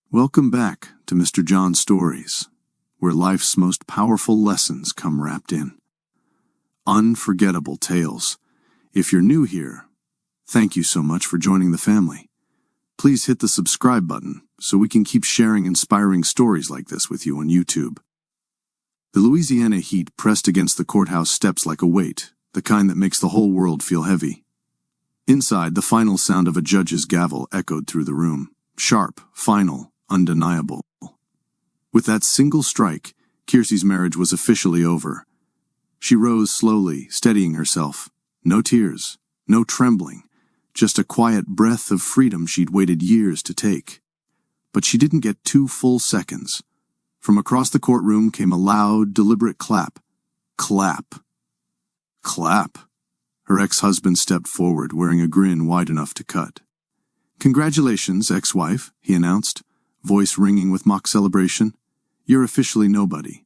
Welcome back to Mr. John Stories, where life's most powerful lessons come wrapped in unforgettable tales. If you're new here, thank you so much for joining the family. Please hit the subscribe button so we can keep sharing inspiring stories like this with you on YouTube. The Louisiana heat pressed against the courthouse steps like a weight, the kind that makes the whole world feel heavy. Inside, the final sound of a judge's gavel echoed through the room, sharp, final, undeniable. With that single strike, Kiersey's marriage was officially over. She rose slowly, steadying herself. No tears, no trembling, just a quiet breath of freedom she'd waited years to take. But she didn't get 2 full seconds. From across the courtroom came a loud, deliberate clap. Clap. Clap. Her ex-husband stepped forward, wearing a grin wide enough to cut. "Congratulations, ex-wife," he announced, voice ringing with mock celebration. "You're officially nobody."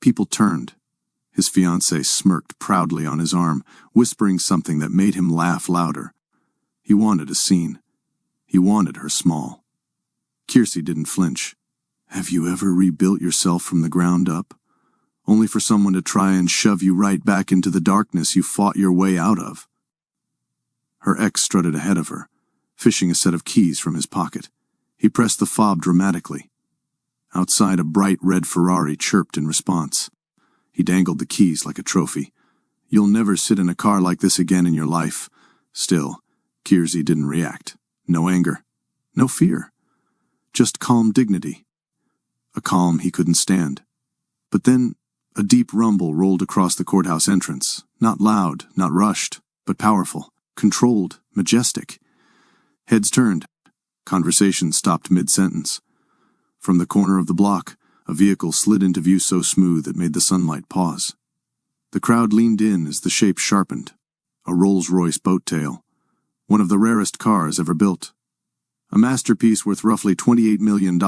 People turned. His fiancée smirked proudly on his arm, whispering something that made him laugh louder. He wanted a scene. He wanted her small. Kiersey didn't flinch. Have you ever rebuilt yourself from the ground up, only for someone to try and shove you right back into the darkness you fought your way out of? Her ex strutted ahead of her, fishing a set of keys from his pocket. He pressed the fob dramatically. Outside, a bright red Ferrari chirped in response. He dangled the keys like a trophy. "You'll never sit in a car like this again in your life." Still, Kiersey didn't react. No anger. No fear. Just calm dignity. A calm he couldn't stand. But then, a deep rumble rolled across the courthouse entrance. Not loud, not rushed, but powerful, controlled, majestic. Heads turned. Conversation stopped mid-sentence. From the corner of the block, a vehicle slid into view so smooth it made the sunlight pause. The crowd leaned in as the shape sharpened. A Rolls-Royce boat tail. One of the rarest cars ever built. A masterpiece worth roughly $28 million,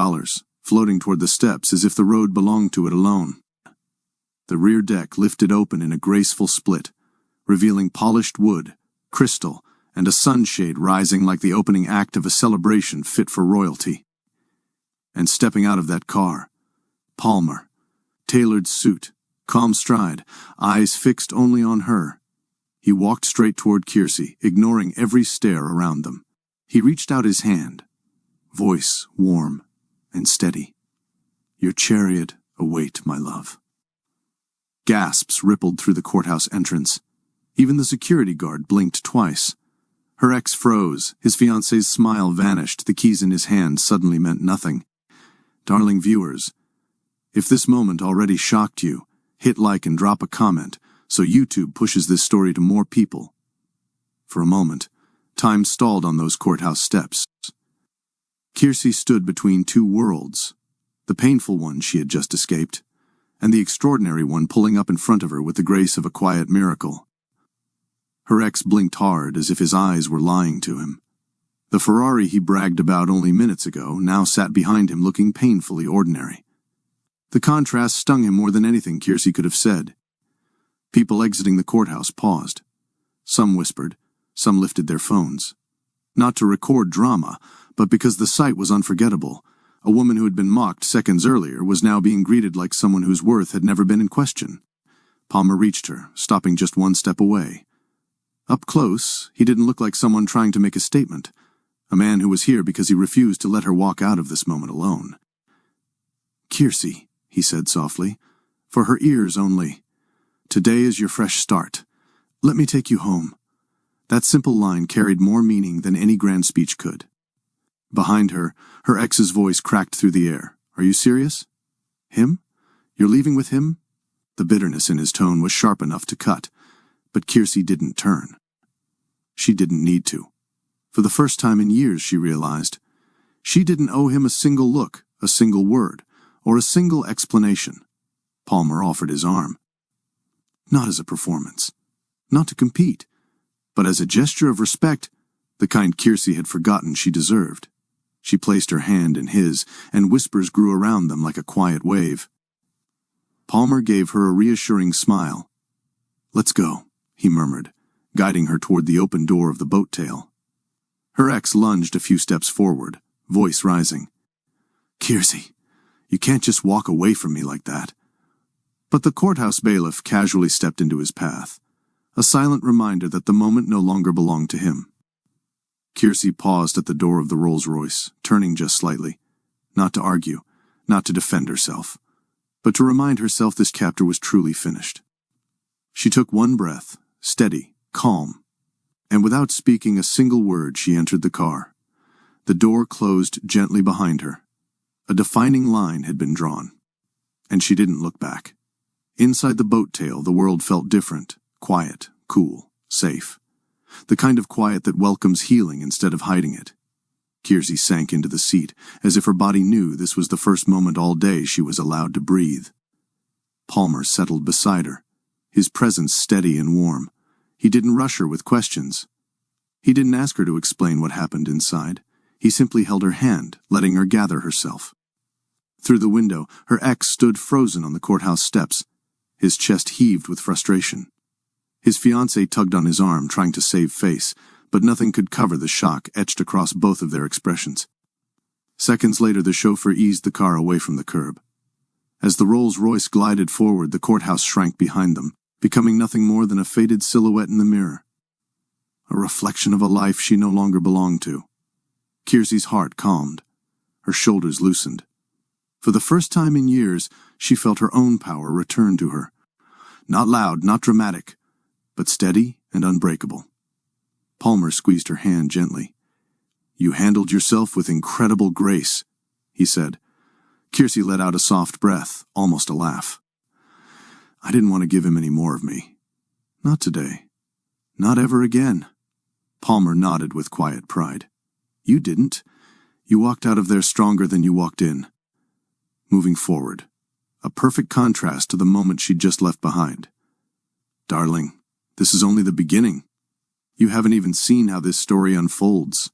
floating toward the steps as if the road belonged to it alone. The rear deck lifted open in a graceful split, revealing polished wood, crystal, and a sunshade rising like the opening act of a celebration fit for royalty. And stepping out of that car, Palmer, tailored suit, calm stride, eyes fixed only on her. He walked straight toward Kiersey, ignoring every stare around them. He reached out his hand, voice warm and steady. "Your chariot await, my love." Gasps rippled through the courthouse entrance. Even the security guard blinked twice. Her ex froze, his fiancée's smile vanished, the keys in his hand suddenly meant nothing. Darling viewers, if this moment already shocked you, hit like and drop a comment so YouTube pushes this story to more people. For a moment, time stalled on those courthouse steps. Kiersey stood between 2 worlds, the painful one she had just escaped, and the extraordinary one pulling up in front of her with the grace of a quiet miracle. Her ex blinked hard as if his eyes were lying to him. The Ferrari he bragged about only minutes ago now sat behind him looking painfully ordinary. The contrast stung him more than anything Kiersey could have said. People exiting the courthouse paused. Some whispered, some lifted their phones. Not to record drama, but because the sight was unforgettable. A woman who had been mocked seconds earlier was now being greeted like someone whose worth had never been in question. Palmer reached her, stopping just 1 step away. Up close, he didn't look like someone trying to make a statement. A man who was here because he refused to let her walk out of this moment alone. "Kiersey," he said softly, "for her ears only. Today is your fresh start. Let me take you home." That simple line carried more meaning than any grand speech could. Behind her, her ex's voice cracked through the air. "Are you serious? Him? You're leaving with him?" The bitterness in his tone was sharp enough to cut. But Kiersey didn't turn. She didn't need to. For the first time in years, she realized, she didn't owe him a single look, a single word, or a single explanation. Palmer offered his arm. Not as a performance, not to compete, but as a gesture of respect, the kind Kiersey had forgotten she deserved. She placed her hand in his, and whispers grew around them like a quiet wave. Palmer gave her a reassuring smile. "Let's go," he murmured, guiding her toward the open door of the boat tail. Her ex lunged a few steps forward, voice rising. "Kiersey, you can't just walk away from me like that." But the courthouse bailiff casually stepped into his path, a silent reminder that the moment no longer belonged to him. Kiersey paused at the door of the Rolls-Royce, turning just slightly, not to argue, not to defend herself, but to remind herself this chapter was truly finished. She took one breath, steady, calm, and without speaking a single word she entered the car. The door closed gently behind her. A defining line had been drawn, and she didn't look back. Inside the boat tail, the world felt different, quiet, cool, safe. The kind of quiet that welcomes healing instead of hiding it. Kiersey sank into the seat, as if her body knew this was the first moment all day she was allowed to breathe. Palmer settled beside her, his presence steady and warm. He didn't rush her with questions. He didn't ask her to explain what happened inside. He simply held her hand, letting her gather herself. Through the window, her ex stood frozen on the courthouse steps. His chest heaved with frustration. His fiancée tugged on his arm, trying to save face, but nothing could cover the shock etched across both of their expressions. Seconds later, the chauffeur eased the car away from the curb. As the Rolls-Royce glided forward, the courthouse shrank behind them, becoming nothing more than a faded silhouette in the mirror. A reflection of a life she no longer belonged to. Kiersey's heart calmed. Her shoulders loosened. For the first time in years, she felt her own power return to her. Not loud, not dramatic, but steady and unbreakable. Palmer squeezed her hand gently. "You handled yourself with incredible grace," he said. Kiersey let out a soft breath, almost a laugh. "I didn't want to give him any more of me. Not today. Not ever again." Palmer nodded with quiet pride. "You didn't. You walked out of there stronger than you walked in." Moving forward, a perfect contrast to the moment she'd just left behind. "Darling, this is only the beginning. You haven't even seen how this story unfolds."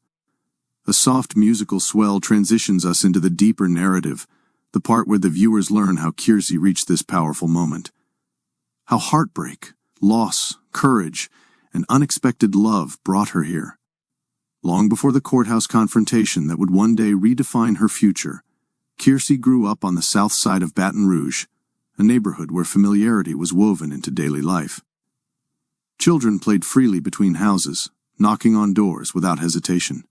A soft musical swell transitions us into the deeper narrative, the part where the viewers learn how Kiersey reached this powerful moment. How heartbreak, loss, courage, and unexpected love brought her here. Long before the courthouse confrontation that would one day redefine her future, Kiersey grew up on the south side of Baton Rouge, a neighborhood where familiarity was woven into daily life. Children played freely between houses, knocking on doors without hesitation.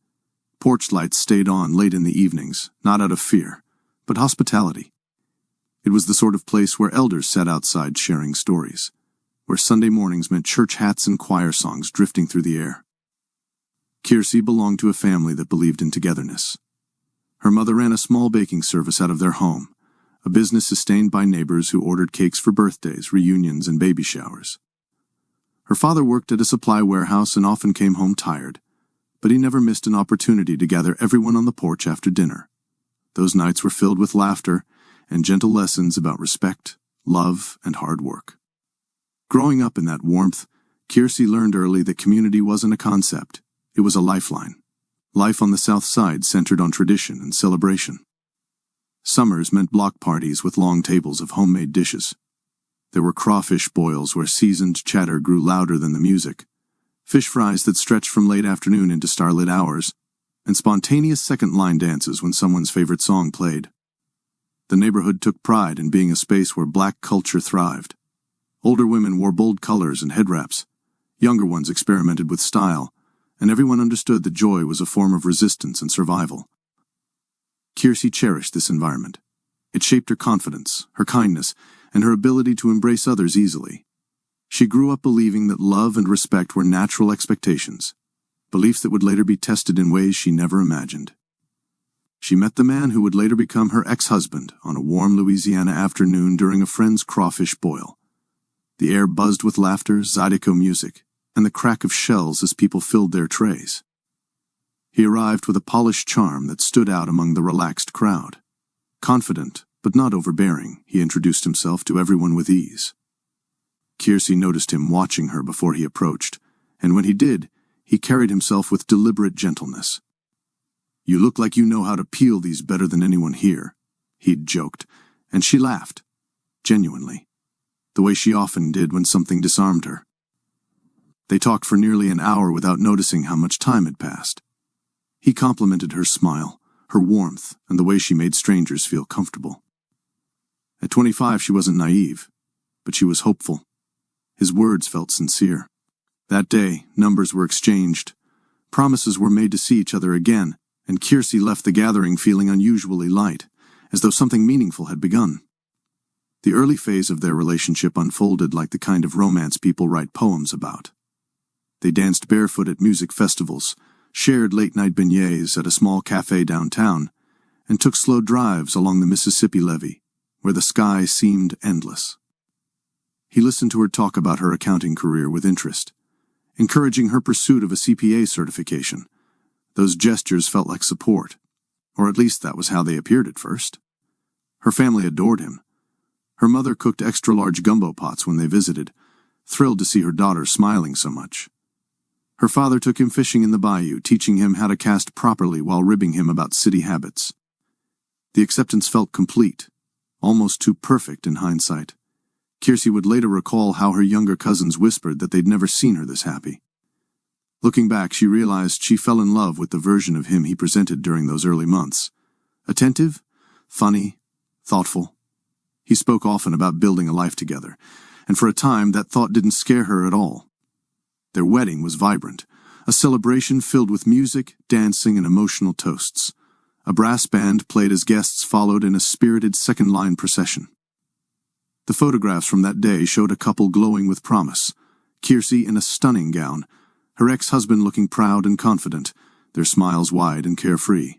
Porch lights stayed on late in the evenings, not out of fear, but hospitality. It was the sort of place where elders sat outside sharing stories, where Sunday mornings meant church hats and choir songs drifting through the air. Kiersey belonged to a family that believed in togetherness. Her mother ran a small baking service out of their home, a business sustained by neighbors who ordered cakes for birthdays, reunions, and baby showers. Her father worked at a supply warehouse and often came home tired, but he never missed an opportunity to gather everyone on the porch after dinner. Those nights were filled with laughter and gentle lessons about respect, love, and hard work. Growing up in that warmth, Kiersey learned early that community wasn't a concept, it was a lifeline. Life on the South Side centered on tradition and celebration. Summers meant block parties with long tables of homemade dishes. There were crawfish boils where seasoned chatter grew louder than the music, fish fries that stretched from late afternoon into starlit hours, and spontaneous second-line dances when someone's favorite song played. The neighborhood took pride in being a space where black culture thrived. Older women wore bold colors and head wraps. Younger ones experimented with style, and everyone understood that joy was a form of resistance and survival. Kiersey cherished this environment. It shaped her confidence, her kindness, and her ability to embrace others easily. She grew up believing that love and respect were natural expectations, beliefs that would later be tested in ways she never imagined. She met the man who would later become her ex-husband on a warm Louisiana afternoon during a friend's crawfish boil. The air buzzed with laughter, zydeco music, and the crack of shells as people filled their trays. He arrived with a polished charm that stood out among the relaxed crowd. Confident, but not overbearing, he introduced himself to everyone with ease. Kiersey noticed him watching her before he approached, and when he did, he carried himself with deliberate gentleness. "You look like you know how to peel these better than anyone here," he'd joked, and she laughed, genuinely, the way she often did when something disarmed her. They talked for nearly an hour without noticing how much time had passed. He complimented her smile, her warmth, and the way she made strangers feel comfortable. At 25, she wasn't naive, but she was hopeful. His words felt sincere. That day, numbers were exchanged. Promises were made to see each other again, and Kiersey left the gathering feeling unusually light, as though something meaningful had begun. The early phase of their relationship unfolded like the kind of romance people write poems about. They danced barefoot at music festivals, shared late-night beignets at a small cafe downtown, and took slow drives along the Mississippi levee, where the sky seemed endless. He listened to her talk about her accounting career with interest, encouraging her pursuit of a CPA certification. Those gestures felt like support, or at least that was how they appeared at first. Her family adored him. Her mother cooked extra-large gumbo pots when they visited, thrilled to see her daughter smiling so much. Her father took him fishing in the bayou, teaching him how to cast properly while ribbing him about city habits. The acceptance felt complete, almost too perfect in hindsight. Kiersey would later recall how her younger cousins whispered that they'd never seen her this happy. Looking back, she realized she fell in love with the version of him he presented during those early months. Attentive, funny, thoughtful. He spoke often about building a life together, and for a time that thought didn't scare her at all. Their wedding was vibrant, a celebration filled with music, dancing, and emotional toasts. A brass band played as guests followed in a spirited second-line procession. The photographs from that day showed a couple glowing with promise, Kiersey in a stunning gown, her ex-husband looking proud and confident, their smiles wide and carefree.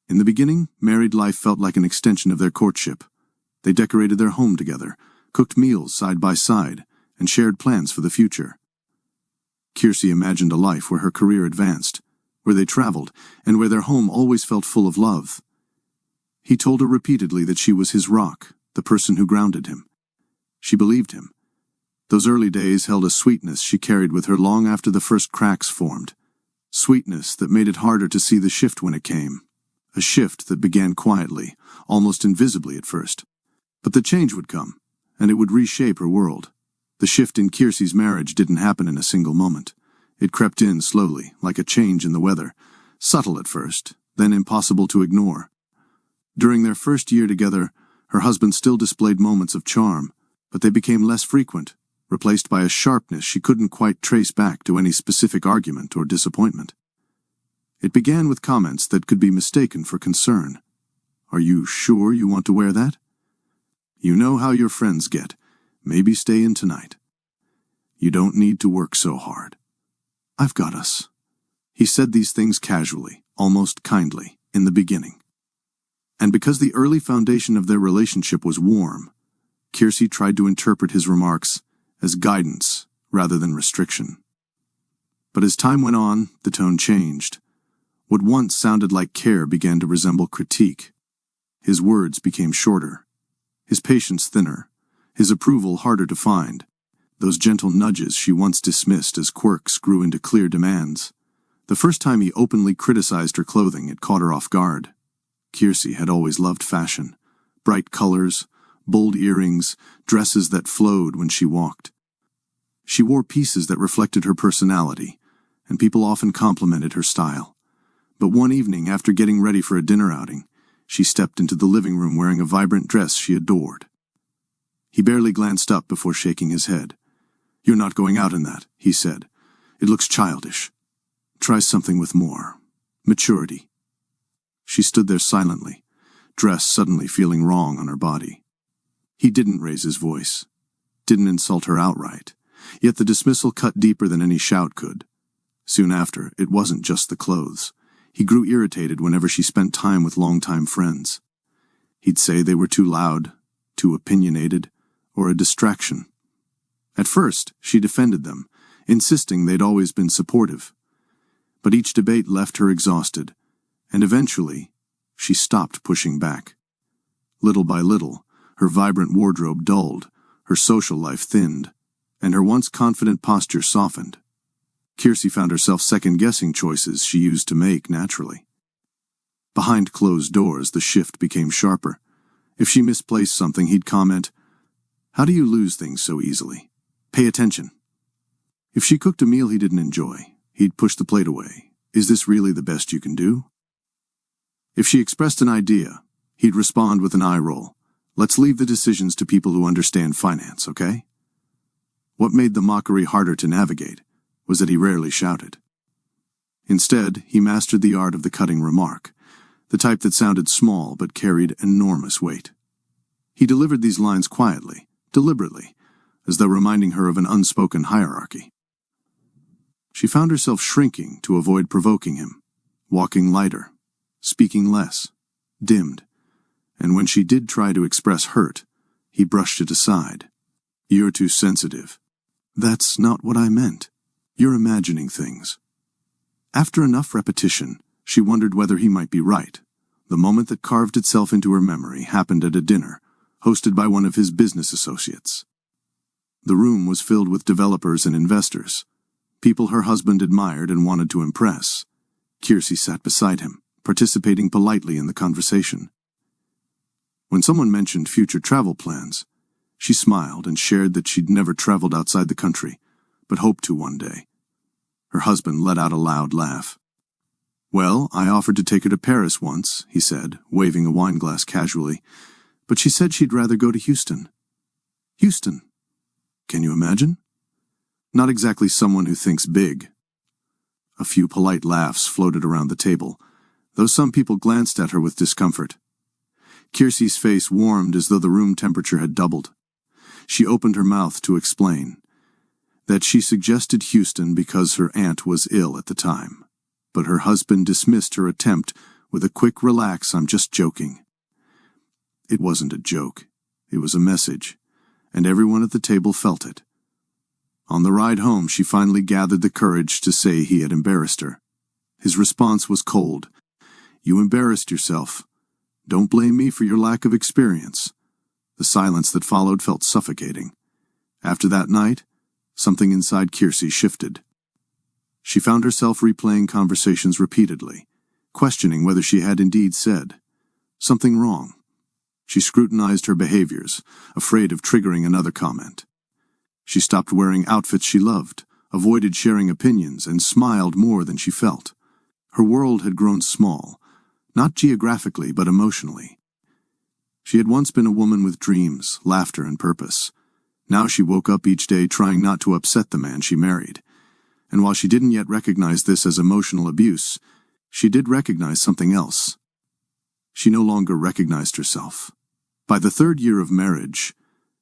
In the beginning, married life felt like an extension of their courtship. They decorated their home together, cooked meals side by side, and shared plans for the future. Kiersey imagined a life where her career advanced, where they traveled, and where their home always felt full of love. He told her repeatedly that she was his rock, the person who grounded him. She believed him. Those early days held a sweetness she carried with her long after the first cracks formed. Sweetness that made it harder to see the shift when it came. A shift that began quietly, almost invisibly at first. But the change would come, and it would reshape her world. The shift in Kiersey's marriage didn't happen in a single moment. It crept in slowly, like a change in the weather, subtle at first, then impossible to ignore. During their first year together, her husband still displayed moments of charm, but they became less frequent, replaced by a sharpness she couldn't quite trace back to any specific argument or disappointment. It began with comments that could be mistaken for concern. "Are you sure you want to wear that?" "You know how your friends get. Maybe stay in tonight." "You don't need to work so hard." "I've got us." He said these things casually, almost kindly, in the beginning. And because the early foundation of their relationship was warm, Kiersey tried to interpret his remarks as guidance rather than restriction. But as time went on, the tone changed. What once sounded like care began to resemble critique. His words became shorter, his patience thinner, his approval harder to find. Those gentle nudges she once dismissed as quirks grew into clear demands. The first time he openly criticized her clothing, it caught her off guard. Kiersey had always loved fashion. Bright colors, bold earrings, dresses that flowed when she walked. She wore pieces that reflected her personality, and people often complimented her style. But one evening, after getting ready for a dinner outing, she stepped into the living room wearing a vibrant dress she adored. He barely glanced up before shaking his head. "You're not going out in that," he said. "It looks childish. Try something with more maturity." She stood there silently, dress suddenly feeling wrong on her body. He didn't raise his voice, didn't insult her outright, yet the dismissal cut deeper than any shout could. Soon after, it wasn't just the clothes. He grew irritated whenever she spent time with longtime friends. He'd say they were too loud, too opinionated, or a distraction. At first, she defended them, insisting they'd always been supportive. But each debate left her exhausted, and eventually, she stopped pushing back. Little by little, her vibrant wardrobe dulled, her social life thinned, and her once confident posture softened. Kiersey found herself second-guessing choices she used to make naturally. Behind closed doors, the shift became sharper. If she misplaced something, he'd comment, "How do you lose things so easily? Pay attention." If she cooked a meal he didn't enjoy, he'd push the plate away. "Is this really the best you can do?" If she expressed an idea, he'd respond with an eye roll. Let's leave the decisions to people who understand finance, okay? What made the mockery harder to navigate was that he rarely shouted. Instead, he mastered the art of the cutting remark, the type that sounded small but carried enormous weight. He delivered these lines quietly, deliberately, as though reminding her of an unspoken hierarchy. She found herself shrinking to avoid provoking him, walking lighter, speaking less, dimmed, and when she did try to express hurt, he brushed it aside. You're too sensitive. That's not what I meant. You're imagining things. After enough repetition, she wondered whether he might be right. The moment that carved itself into her memory happened at a dinner, hosted by one of his business associates. The room was filled with developers and investors, people her husband admired and wanted to impress. Kiersey sat beside him, participating politely in the conversation. When someone mentioned future travel plans, she smiled and shared that she'd never traveled outside the country, but hoped to one day. Her husband let out a loud laugh. Well, I offered to take her to Paris once, he said, waving a wine glass casually, but she said she'd rather go to Houston. Houston? Can you imagine? Not exactly someone who thinks big. A few polite laughs floated around the table, though some people glanced at her with discomfort. Kiersey's face warmed as though the room temperature had doubled. She opened her mouth to explain that she suggested Houston because her aunt was ill at the time, but her husband dismissed her attempt with a quick relax, I'm just joking. It wasn't a joke. It was a message, and everyone at the table felt it. On the ride home, she finally gathered the courage to say he had embarrassed her. His response was cold. You embarrassed yourself. Don't blame me for your lack of experience. The silence that followed felt suffocating. After that night, something inside Kiersey shifted. She found herself replaying conversations repeatedly, questioning whether she had indeed said something wrong. She scrutinized her behaviors, afraid of triggering another comment. She stopped wearing outfits she loved, avoided sharing opinions, and smiled more than she felt. Her world had grown small, not geographically but emotionally. She had once been a woman with dreams, laughter, and purpose. Now she woke up each day trying not to upset the man she married. And while she didn't yet recognize this as emotional abuse, she did recognize something else. She no longer recognized herself. By the third year of marriage,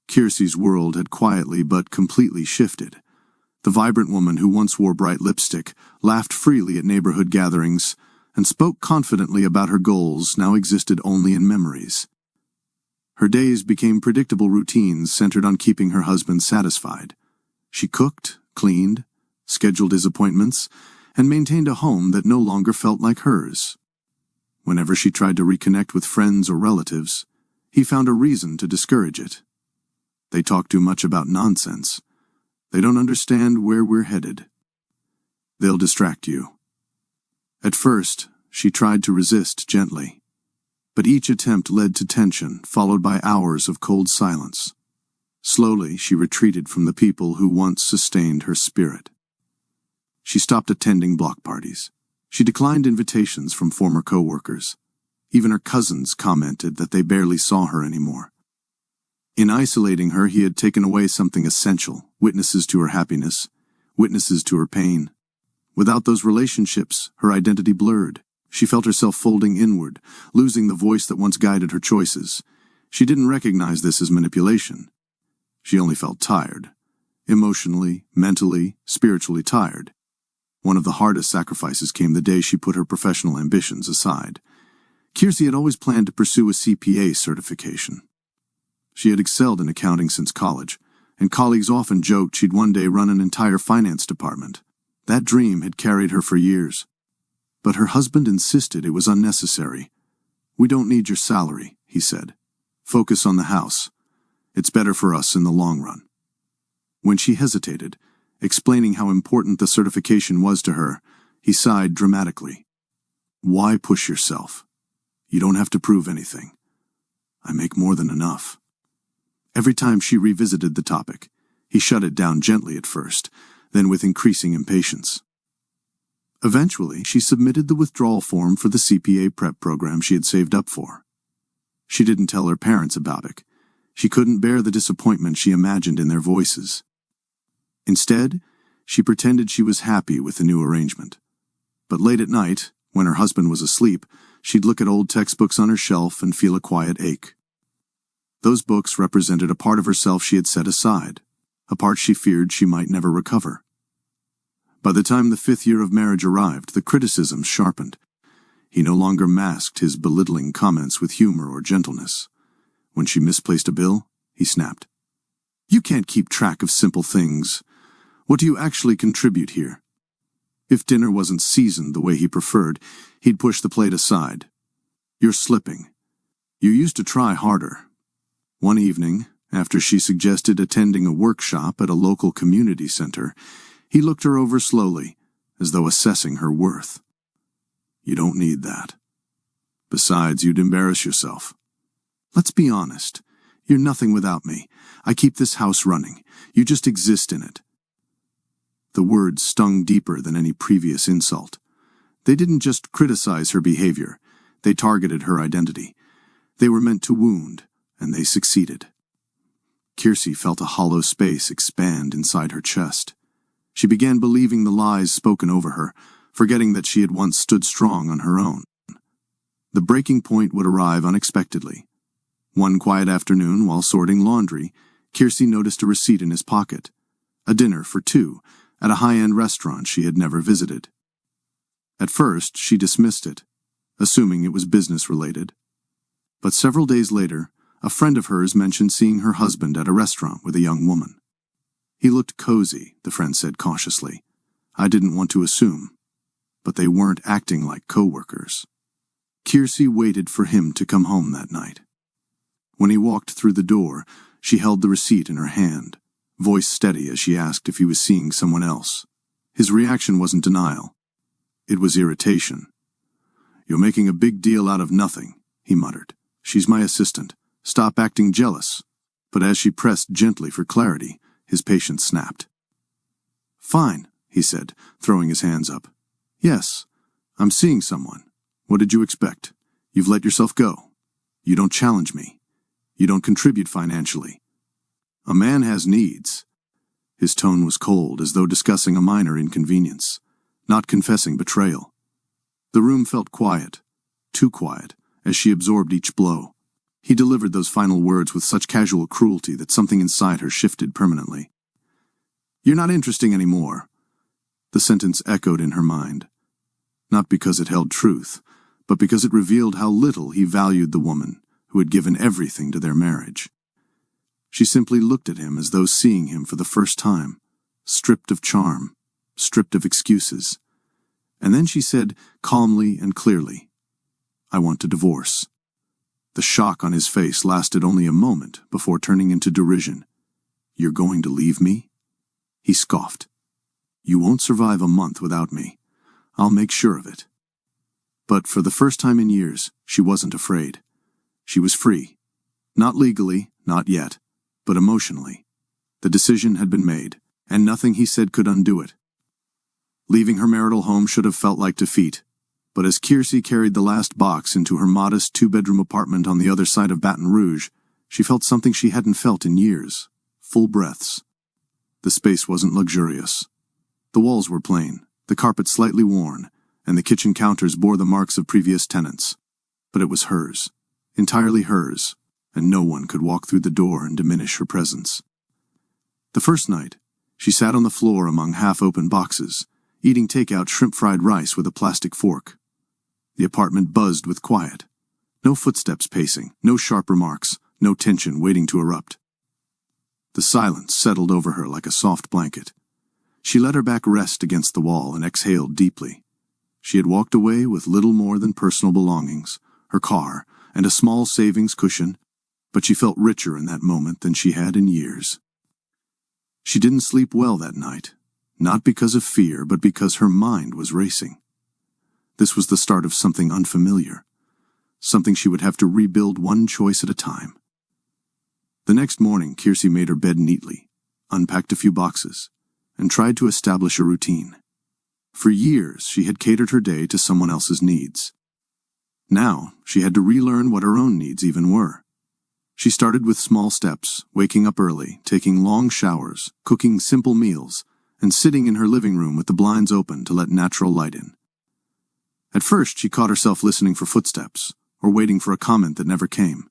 Kiersey's world had quietly but completely shifted. The vibrant woman who once wore bright lipstick, laughed freely at neighborhood gatherings, and spoke confidently about her goals now existed only in memories. Her days became predictable routines centered on keeping her husband satisfied. She cooked, cleaned, scheduled his appointments, and maintained a home that no longer felt like hers. Whenever she tried to reconnect with friends or relatives, he found a reason to discourage it. They talk too much about nonsense. They don't understand where we're headed. They'll distract you. At first, she tried to resist gently, but each attempt led to tension, followed by hours of cold silence. Slowly, she retreated from the people who once sustained her spirit. She stopped attending block parties. She declined invitations from former co-workers. Even her cousins commented that they barely saw her anymore. In isolating her, he had taken away something essential, witnesses to her happiness, witnesses to her pain. Without those relationships, her identity blurred. She felt herself folding inward, losing the voice that once guided her choices. She didn't recognize this as manipulation. She only felt tired. Emotionally, mentally, spiritually tired. One of the hardest sacrifices came the day she put her professional ambitions aside. Kiersey had always planned to pursue a CPA certification. She had excelled in accounting since college, and colleagues often joked she'd one day run an entire finance department. That dream had carried her for years. But her husband insisted it was unnecessary. We don't need your salary, he said. Focus on the house. It's better for us in the long run. When she hesitated, explaining how important the certification was to her, he sighed dramatically. Why push yourself? You don't have to prove anything. I make more than enough. Every time she revisited the topic, he shut it down gently at first, then with increasing impatience. Eventually, she submitted the withdrawal form for the CPA prep program she had saved up for. She didn't tell her parents about it. She couldn't bear the disappointment she imagined in their voices. Instead, she pretended she was happy with the new arrangement. But late at night, when her husband was asleep, she'd look at old textbooks on her shelf and feel a quiet ache. Those books represented a part of herself she had set aside, a part she feared she might never recover. By the time the 5th year of marriage arrived, the criticisms sharpened. He no longer masked his belittling comments with humor or gentleness. When she misplaced a bill, he snapped. "You can't keep track of simple things. What do you actually contribute here?" If dinner wasn't seasoned the way he preferred, he'd push the plate aside. "You're slipping. You used to try harder." One evening, after she suggested attending a workshop at a local community center, he looked her over slowly, as though assessing her worth. "You don't need that. Besides, you'd embarrass yourself. Let's be honest. You're nothing without me. I keep this house running. You just exist in it." The words stung deeper than any previous insult. They didn't just criticize her behavior. They targeted her identity. They were meant to wound, and they succeeded. Kiersey felt a hollow space expand inside her chest. She began believing the lies spoken over her, forgetting that she had once stood strong on her own. The breaking point would arrive unexpectedly. One quiet afternoon, while sorting laundry, Kiersey noticed a receipt in his pocket. A dinner for two, at a high-end restaurant she had never visited. At first, she dismissed it, assuming it was business-related. But several days later, a friend of hers mentioned seeing her husband at a restaurant with a young woman. "He looked cozy," the friend said cautiously. "I didn't want to assume. But they weren't acting like co-workers." Kiersey waited for him to come home that night. When he walked through the door, she held the receipt in her hand, voice steady as she asked if he was seeing someone else. His reaction wasn't denial. It was irritation. "You're making a big deal out of nothing," he muttered. "She's my assistant. Stop acting jealous." But as she pressed gently for clarity, his patience snapped. "Fine," he said, throwing his hands up. "Yes, I'm seeing someone. What did you expect? You've let yourself go. You don't challenge me. You don't contribute financially. A man has needs." His tone was cold, as though discussing a minor inconvenience, not confessing betrayal. The room felt quiet, too quiet, as she absorbed each blow. He delivered those final words with such casual cruelty that something inside her shifted permanently. "You're not interesting anymore." The sentence echoed in her mind, not because it held truth, but because it revealed how little he valued the woman who had given everything to their marriage. She simply looked at him as though seeing him for the first time, stripped of charm, stripped of excuses. And then she said, calmly and clearly, "I want a divorce." The shock on his face lasted only a moment before turning into derision. "You're going to leave me?" He scoffed. "You won't survive a month without me. I'll make sure of it." But for the first time in years, she wasn't afraid. She was free. Not legally, not yet, but emotionally. The decision had been made, and nothing he said could undo it. Leaving her marital home should have felt like defeat, but as Kiersey carried the last box into her modest two-bedroom apartment on the other side of Baton Rouge, she felt something she hadn't felt in years, full breaths. The space wasn't luxurious. The walls were plain, the carpet slightly worn, and the kitchen counters bore the marks of previous tenants. But it was hers, entirely hers, and no one could walk through the door and diminish her presence. The first night, she sat on the floor among half-open boxes, eating takeout shrimp-fried rice with a plastic fork. The apartment buzzed with quiet. No footsteps pacing, no sharp remarks, no tension waiting to erupt. The silence settled over her like a soft blanket. She let her back rest against the wall and exhaled deeply. She had walked away with little more than personal belongings, her car, and a small savings cushion, but she felt richer in that moment than she had in years. She didn't sleep well that night, not because of fear, but because her mind was racing. This was the start of something unfamiliar, something she would have to rebuild one choice at a time. The next morning, Kiersey made her bed neatly, unpacked a few boxes, and tried to establish a routine. For years, she had catered her day to someone else's needs. Now, she had to relearn what her own needs even were. She started with small steps, waking up early, taking long showers, cooking simple meals, and sitting in her living room with the blinds open to let natural light in. At first, she caught herself listening for footsteps, or waiting for a comment that never came.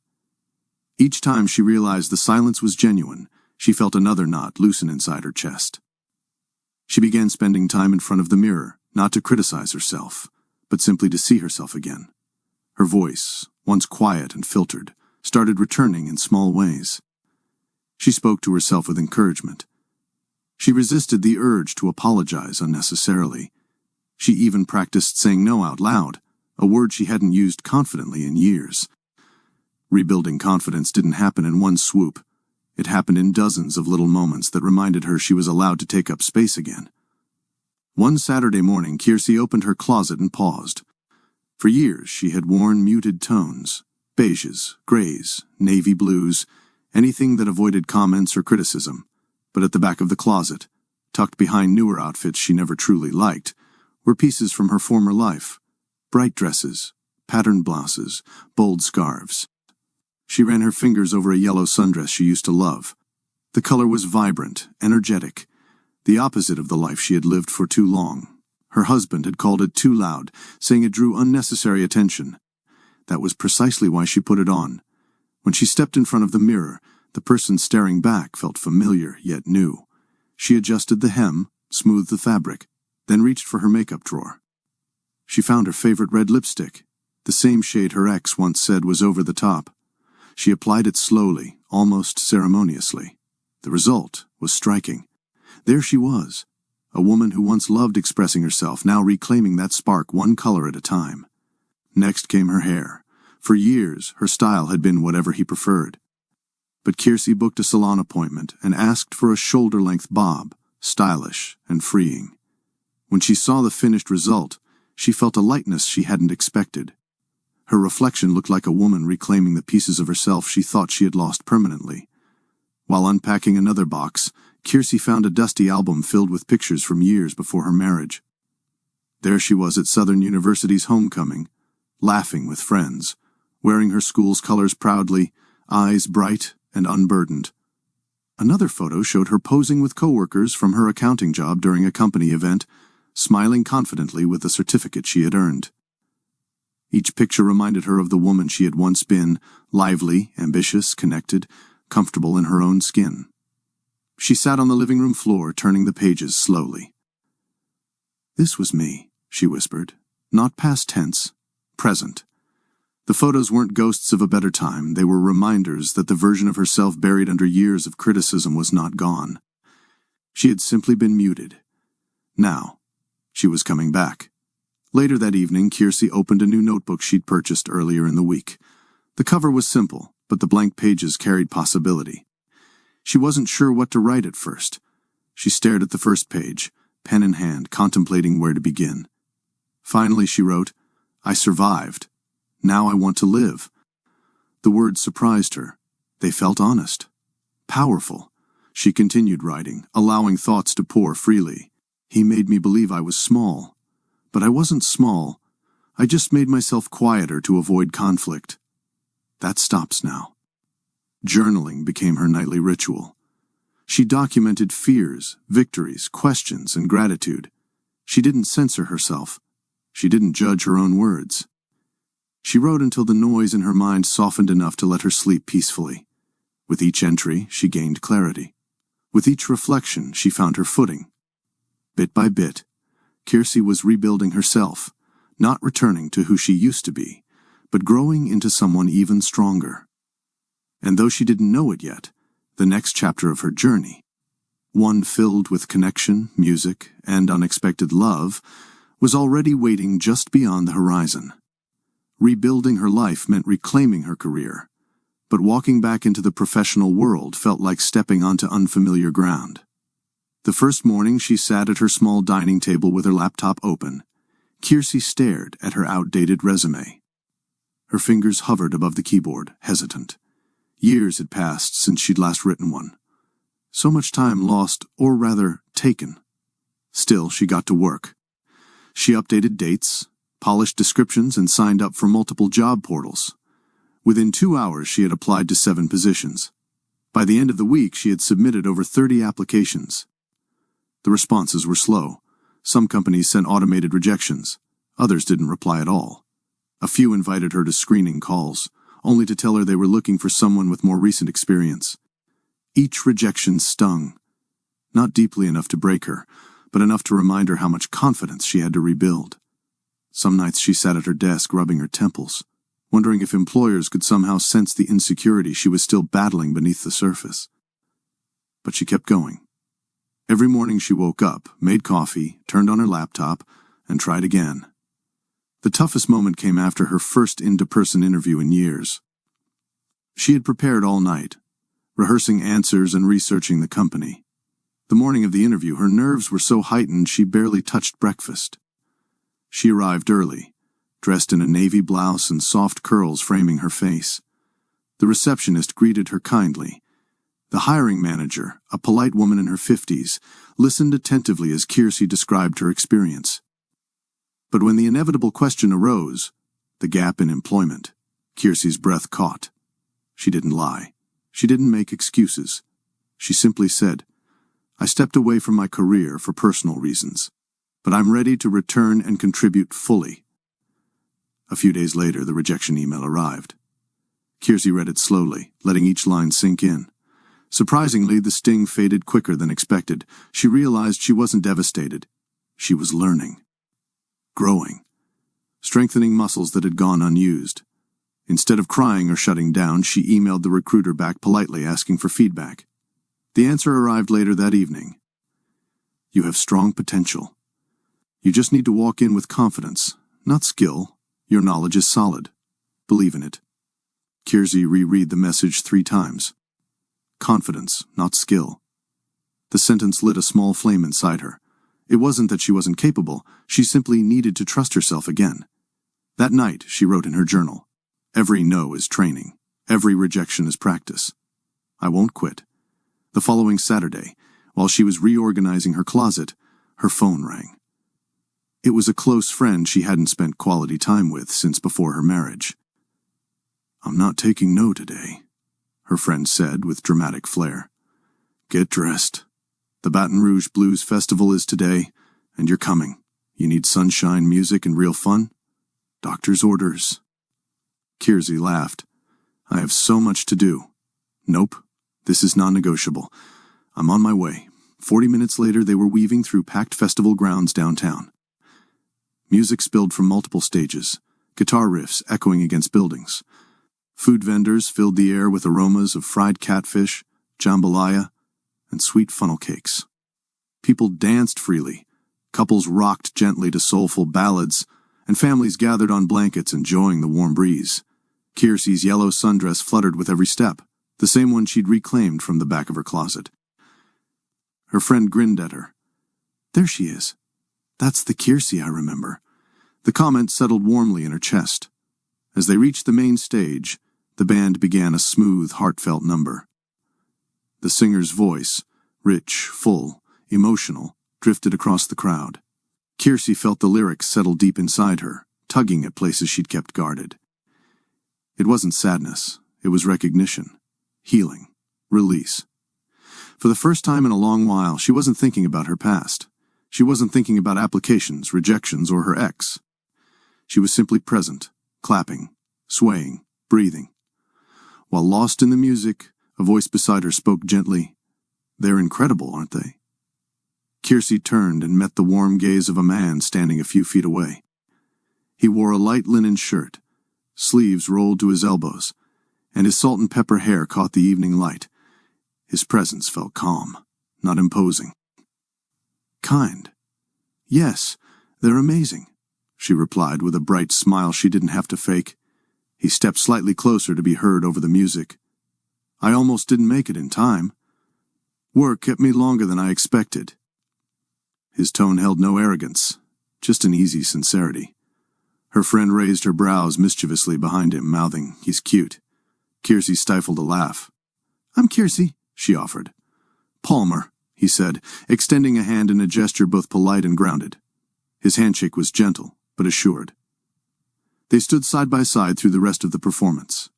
Each time she realized the silence was genuine, she felt another knot loosen inside her chest. She began spending time in front of the mirror, not to criticize herself, but simply to see herself again. Her voice, once quiet and filtered, started returning in small ways. She spoke to herself with encouragement. She resisted the urge to apologize unnecessarily. She even practiced saying no out loud, a word she hadn't used confidently in years. Rebuilding confidence didn't happen in one swoop. It happened in dozens of little moments that reminded her she was allowed to take up space again. One Saturday morning, Kiersey opened her closet and paused. For years, she had worn muted tones, beiges, grays, navy blues, anything that avoided comments or criticism. But at the back of the closet, tucked behind newer outfits she never truly liked, were pieces from her former life. Bright dresses, patterned blouses, bold scarves. She ran her fingers over a yellow sundress she used to love. The color was vibrant, energetic, the opposite of the life she had lived for too long. Her husband had called it too loud, saying it drew unnecessary attention. That was precisely why she put it on. When she stepped in front of the mirror, the person staring back felt familiar yet new. She adjusted the hem, smoothed the fabric, then reached for her makeup drawer. She found her favorite red lipstick, the same shade her ex once said was over the top. She applied it slowly, almost ceremoniously. The result was striking. There she was, a woman who once loved expressing herself, now reclaiming that spark one color at a time. Next came her hair. For years, her style had been whatever he preferred. But Kiersey booked a salon appointment and asked for a shoulder-length bob, stylish and freeing. When she saw the finished result, she felt a lightness she hadn't expected. Her reflection looked like a woman reclaiming the pieces of herself she thought she had lost permanently. While unpacking another box, Kiersey found a dusty album filled with pictures from years before her marriage. There she was at Southern University's homecoming, laughing with friends, wearing her school's colors proudly, eyes bright and unburdened. Another photo showed her posing with coworkers from her accounting job during a company event, smiling confidently with the certificate she had earned. Each picture reminded her of the woman she had once been, lively, ambitious, connected, comfortable in her own skin. She sat on the living room floor, turning the pages slowly. "This was me," she whispered, "not past tense, present." The photos weren't ghosts of a better time, they were reminders that the version of herself buried under years of criticism was not gone. She had simply been muted. Now, she was coming back. Later that evening, Kiersey opened a new notebook she'd purchased earlier in the week. The cover was simple, but the blank pages carried possibility. She wasn't sure what to write at first. She stared at the first page, pen in hand, contemplating where to begin. Finally, she wrote, "I survived. Now I want to live." The words surprised her. They felt honest. Powerful. She continued writing, allowing thoughts to pour freely. "He made me believe I was small. But I wasn't small. I just made myself quieter to avoid conflict. That stops now." Journaling became her nightly ritual. She documented fears, victories, questions, and gratitude. She didn't censor herself. She didn't judge her own words. She wrote until the noise in her mind softened enough to let her sleep peacefully. With each entry, she gained clarity. With each reflection, she found her footing. Bit by bit, Kiersey was rebuilding herself, not returning to who she used to be, but growing into someone even stronger. And though she didn't know it yet, the next chapter of her journey, one filled with connection, music, and unexpected love, was already waiting just beyond the horizon. Rebuilding her life meant reclaiming her career, but walking back into the professional world felt like stepping onto unfamiliar ground. The first morning she sat at her small dining table with her laptop open, Kiersey stared at her outdated resume. Her fingers hovered above the keyboard, hesitant. Years had passed since she'd last written one. So much time lost, or rather, taken. Still, she got to work. She updated dates, polished descriptions, and signed up for multiple job portals. Within 2 hours, she had applied to 7 positions. By the end of the week, she had submitted over 30 applications. The responses were slow. Some companies sent automated rejections. Others didn't reply at all. A few invited her to screening calls, only to tell her they were looking for someone with more recent experience. Each rejection stung. Not deeply enough to break her, but enough to remind her how much confidence she had to rebuild. Some nights she sat at her desk rubbing her temples, wondering if employers could somehow sense the insecurity she was still battling beneath the surface. But she kept going. Every morning she woke up, made coffee, turned on her laptop, and tried again. The toughest moment came after her first in-person interview in years. She had prepared all night, rehearsing answers and researching the company. The morning of the interview, her nerves were so heightened she barely touched breakfast. She arrived early, dressed in a navy blouse and soft curls framing her face. The receptionist greeted her kindly. The hiring manager, a polite woman in her 50s, listened attentively as Kiersey described her experience. But when the inevitable question arose, the gap in employment, Kiersey's breath caught. She didn't lie. She didn't make excuses. She simply said, "I stepped away from my career for personal reasons, but I'm ready to return and contribute fully." A few days later, the rejection email arrived. Kiersey read it slowly, letting each line sink in. Surprisingly, the sting faded quicker than expected. She realized she wasn't devastated. She was learning. Growing. Strengthening muscles that had gone unused. Instead of crying or shutting down, she emailed the recruiter back politely, asking for feedback. The answer arrived later that evening. "You have strong potential. You just need to walk in with confidence, not skill. Your knowledge is solid. Believe in it." Kiersey reread the message 3 times. Confidence, not skill. The sentence lit a small flame inside her. It wasn't that she wasn't capable, she simply needed to trust herself again. That night, she wrote in her journal, "Every no is training. Every rejection is practice. I won't quit." The following Saturday, while she was reorganizing her closet, her phone rang. It was a close friend she hadn't spent quality time with since before her marriage. "I'm not taking no today," her friend said with dramatic flair. "Get dressed. The Baton Rouge Blues Festival is today, and you're coming. You need sunshine, music, and real fun? Doctor's orders." Kiersey laughed. "I have so much to do." "Nope. This is non-negotiable. I'm on my way." 40 minutes later, they were weaving through packed festival grounds downtown. Music spilled from multiple stages, guitar riffs echoing against buildings. Food vendors filled the air with aromas of fried catfish, jambalaya, and sweet funnel cakes. People danced freely, couples rocked gently to soulful ballads, and families gathered on blankets enjoying the warm breeze. Kiersey's yellow sundress fluttered with every step, the same one she'd reclaimed from the back of her closet. Her friend grinned at her. "There she is. That's the Kiersey I remember." The comment settled warmly in her chest. As they reached the main stage, the band began a smooth, heartfelt number. The singer's voice, rich, full, emotional, drifted across the crowd. Kiersey felt the lyrics settle deep inside her, tugging at places she'd kept guarded. It wasn't sadness, it was recognition, healing, release. For the first time in a long while, she wasn't thinking about her past. She wasn't thinking about applications, rejections, or her ex. She was simply present, clapping, swaying, breathing. While lost in the music, a voice beside her spoke gently, "They're incredible, aren't they?" Kiersey turned and met the warm gaze of a man standing a few feet away. He wore a light linen shirt, sleeves rolled to his elbows, and his salt and pepper hair caught the evening light. His presence felt calm, not imposing. "Kind. Yes, they're amazing," she replied with a bright smile she didn't have to fake. He stepped slightly closer to be heard over the music. "I almost didn't make it in time. Work kept me longer than I expected." His tone held no arrogance, just an easy sincerity. Her friend raised her brows mischievously behind him, mouthing, "He's cute." Kiersey stifled a laugh. "I'm Kiersey," she offered. "Palmer," he said, extending a hand in a gesture both polite and grounded. His handshake was gentle, but assured. They stood side by side through the rest of the performance,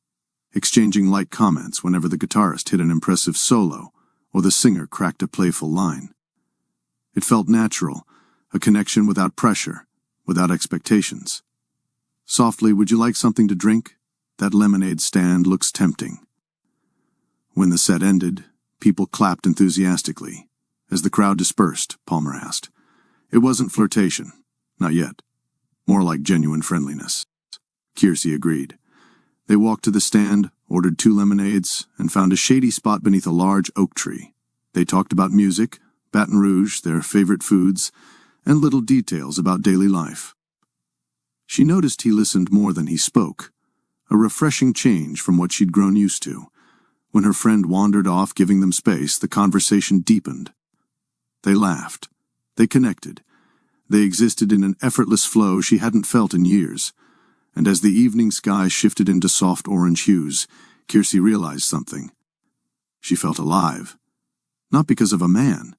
exchanging light comments whenever the guitarist hit an impressive solo or the singer cracked a playful line. It felt natural, a connection without pressure, without expectations. Softly, "Would you like something to drink? That lemonade stand looks tempting." When the set ended, people clapped enthusiastically. As the crowd dispersed, Palmer asked, "It wasn't flirtation, not yet. More like genuine friendliness." Kiersey agreed. They walked to the stand, ordered 2 lemonades, and found a shady spot beneath a large oak tree. They talked about music, Baton Rouge, their favorite foods, and little details about daily life. She noticed he listened more than he spoke, a refreshing change from what she'd grown used to. When her friend wandered off, giving them space, the conversation deepened. They laughed. They connected. They existed in an effortless flow she hadn't felt in years. And as the evening sky shifted into soft orange hues, Kiersey realized something. She felt alive. Not because of a man,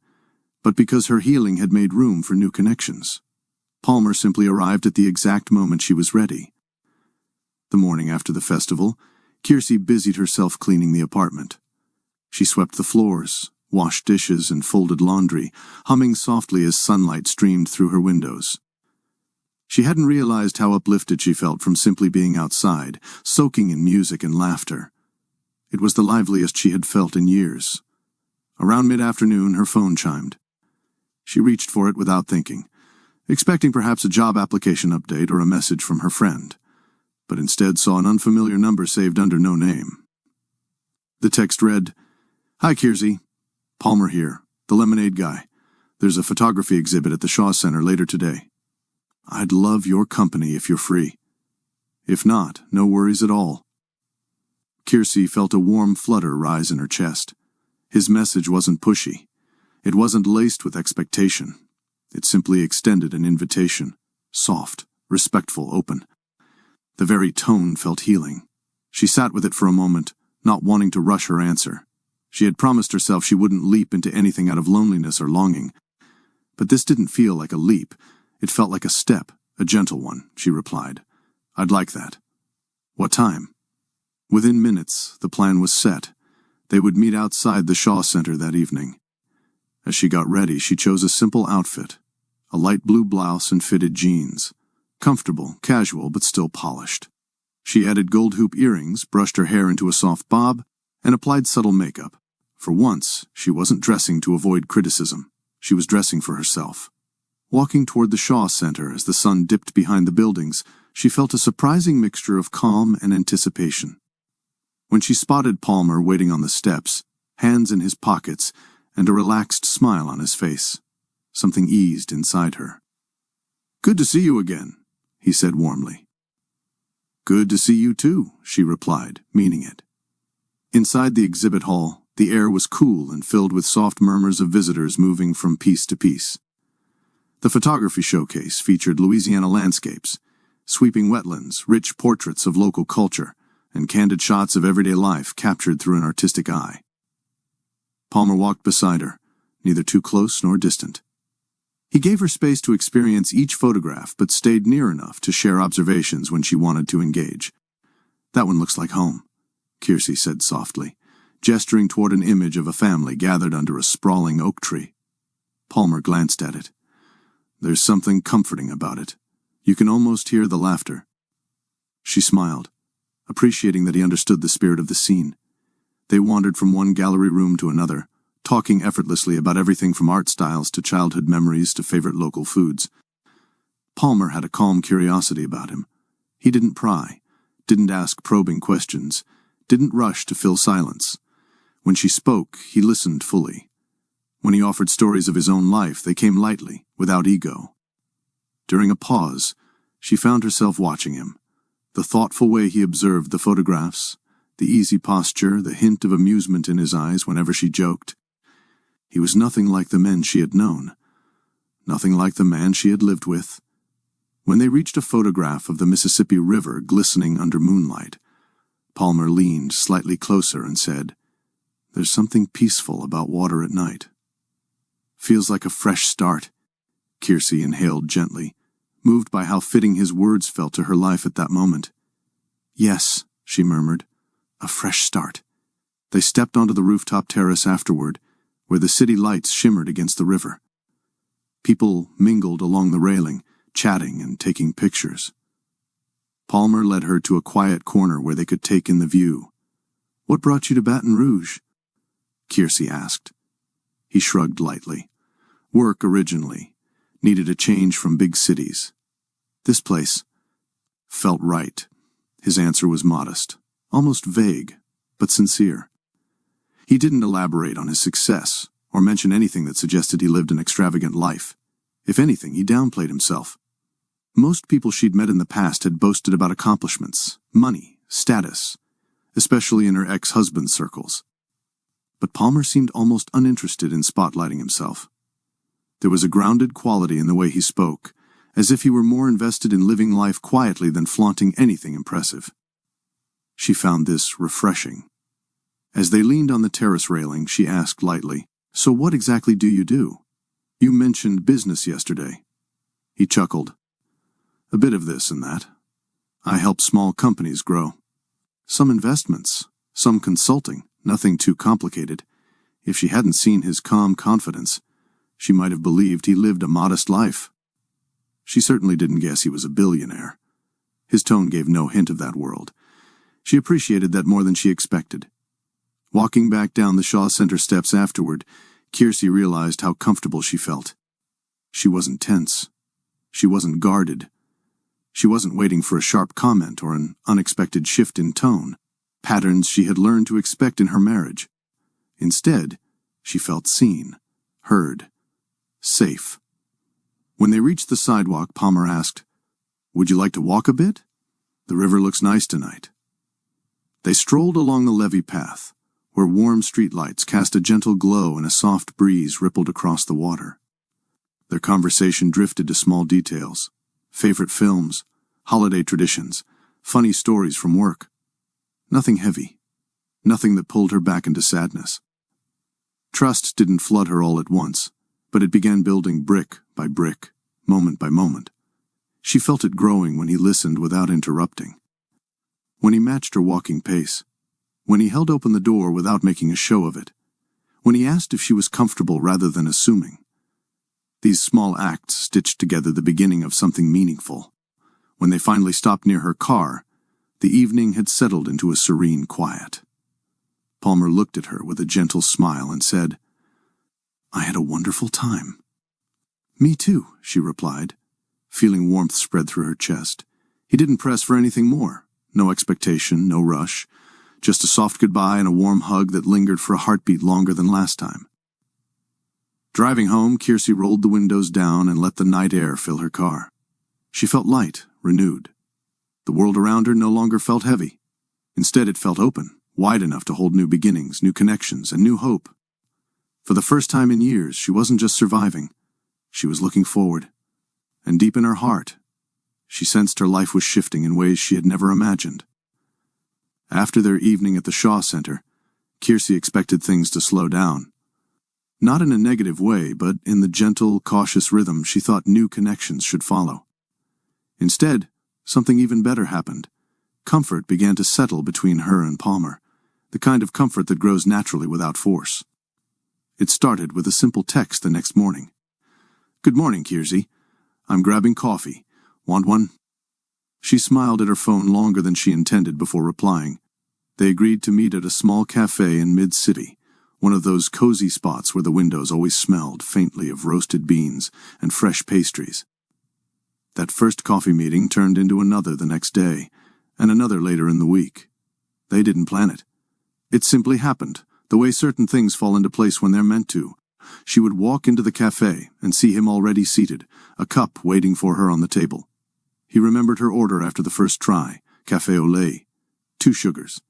but because her healing had made room for new connections. Palmer simply arrived at the exact moment she was ready. The morning after the festival, Kiersey busied herself cleaning the apartment. She swept the floors, washed dishes, and folded laundry, humming softly as sunlight streamed through her windows. She hadn't realized how uplifted she felt from simply being outside, soaking in music and laughter. It was the liveliest she had felt in years. Around mid-afternoon, her phone chimed. She reached for it without thinking, expecting perhaps a job application update or a message from her friend, but instead saw an unfamiliar number saved under no name. The text read, "Hi, Kiersey. Palmer here, the lemonade guy. There's a photography exhibit at the Shaw Center later today. I'd love your company if you're free. If not, no worries at all." Kiersey felt a warm flutter rise in her chest. His message wasn't pushy. It wasn't laced with expectation. It simply extended an invitation, soft, respectful, open. The very tone felt healing. She sat with it for a moment, not wanting to rush her answer. She had promised herself she wouldn't leap into anything out of loneliness or longing. But this didn't feel like a leap. It felt like a step, a gentle one, she replied. "I'd like that." "What time?" Within minutes, the plan was set. They would meet outside the Shaw Center that evening. As she got ready, she chose a simple outfit, a light blue blouse and fitted jeans. Comfortable, casual, but still polished. She added gold hoop earrings, brushed her hair into a soft bob, and applied subtle makeup. For once, she wasn't dressing to avoid criticism. She was dressing for herself. Walking toward the Shaw Center as the sun dipped behind the buildings, she felt a surprising mixture of calm and anticipation. When she spotted Palmer waiting on the steps, hands in his pockets, and a relaxed smile on his face, something eased inside her. "Good to see you again," he said warmly. "Good to see you too," she replied, meaning it. Inside the exhibit hall, the air was cool and filled with soft murmurs of visitors moving from piece to piece. The photography showcase featured Louisiana landscapes, sweeping wetlands, rich portraits of local culture, and candid shots of everyday life captured through an artistic eye. Palmer walked beside her, neither too close nor distant. He gave her space to experience each photograph, but stayed near enough to share observations when she wanted to engage. "That one looks like home," Kiersey said softly, gesturing toward an image of a family gathered under a sprawling oak tree. Palmer glanced at it. "There's something comforting about it. You can almost hear the laughter." She smiled, appreciating that he understood the spirit of the scene. They wandered from one gallery room to another, talking effortlessly about everything from art styles to childhood memories to favorite local foods. Palmer had a calm curiosity about him. He didn't pry, didn't ask probing questions, didn't rush to fill silence. When she spoke, he listened fully. When he offered stories of his own life, they came lightly, without ego. During a pause, she found herself watching him. The thoughtful way he observed the photographs, the easy posture, the hint of amusement in his eyes whenever she joked. He was nothing like the men she had known, nothing like the man she had lived with. When they reached a photograph of the Mississippi River glistening under moonlight, Palmer leaned slightly closer and said, "There's something peaceful about water at night." "Feels like a fresh start," Kiersey inhaled gently, moved by how fitting his words felt to her life at that moment. "Yes," she murmured. "A fresh start." They stepped onto the rooftop terrace afterward, where the city lights shimmered against the river. People mingled along the railing, chatting and taking pictures. Palmer led her to a quiet corner where they could take in the view. "What brought you to Baton Rouge?" Kiersey asked. He shrugged lightly. "Work originally. Needed a change from big cities. This place felt right." His answer was modest, almost vague, but sincere. He didn't elaborate on his success or mention anything that suggested he lived an extravagant life. If anything, he downplayed himself. Most people she'd met in the past had boasted about accomplishments, money, status, especially in her ex-husband's circles. But Palmer seemed almost uninterested in spotlighting himself. There was a grounded quality in the way he spoke, as if he were more invested in living life quietly than flaunting anything impressive. She found this refreshing. As they leaned on the terrace railing, she asked lightly, "So what exactly do you do? You mentioned business yesterday." He chuckled. "A bit of this and that. I help small companies grow. Some investments, some consulting, nothing too complicated." If she hadn't seen his calm confidence, she might have believed he lived a modest life. She certainly didn't guess he was a billionaire. His tone gave no hint of that world. She appreciated that more than she expected. Walking back down the Shaw Center steps afterward, Kiersey realized how comfortable she felt. She wasn't tense. She wasn't guarded. She wasn't waiting for a sharp comment or an unexpected shift in tone, patterns she had learned to expect in her marriage. Instead, she felt seen, heard, safe. When they reached the sidewalk, Palmer asked, "Would you like to walk a bit? The river looks nice tonight." They strolled along the levee path, where warm streetlights cast a gentle glow and a soft breeze rippled across the water. Their conversation drifted to small details, favorite films, holiday traditions, funny stories from work. Nothing heavy, nothing that pulled her back into sadness. Trust didn't flood her all at once, but it began building brick by brick, moment by moment. She felt it growing when he listened without interrupting. When he matched her walking pace, when he held open the door without making a show of it, when he asked if she was comfortable rather than assuming. These small acts stitched together the beginning of something meaningful. When they finally stopped near her car, the evening had settled into a serene quiet. Palmer looked at her with a gentle smile and said, "I had a wonderful time." "Me too," she replied, feeling warmth spread through her chest. He didn't press for anything more. No expectation, no rush. Just a soft goodbye and a warm hug that lingered for a heartbeat longer than last time. Driving home, Kiersey rolled the windows down and let the night air fill her car. She felt light, renewed. The world around her no longer felt heavy. Instead, it felt open, wide enough to hold new beginnings, new connections, and new hope. For the first time in years, she wasn't just surviving. She was looking forward. And deep in her heart, she sensed her life was shifting in ways she had never imagined. After their evening at the Shaw Center, Kiersey expected things to slow down. Not in a negative way, but in the gentle, cautious rhythm she thought new connections should follow. Instead, something even better happened. Comfort began to settle between her and Palmer, the kind of comfort that grows naturally without force. It started with a simple text the next morning. "Good morning, Kiersey. I'm grabbing coffee. Want one?" She smiled at her phone longer than she intended before replying. They agreed to meet at a small cafe in mid-city, one of those cozy spots where the windows always smelled faintly of roasted beans and fresh pastries. That first coffee meeting turned into another the next day, and another later in the week. They didn't plan it. It simply happened, the way certain things fall into place when they're meant to. She would walk into the cafe and see him already seated, a cup waiting for her on the table. He remembered her order after the first try, café au lait, 2 sugars.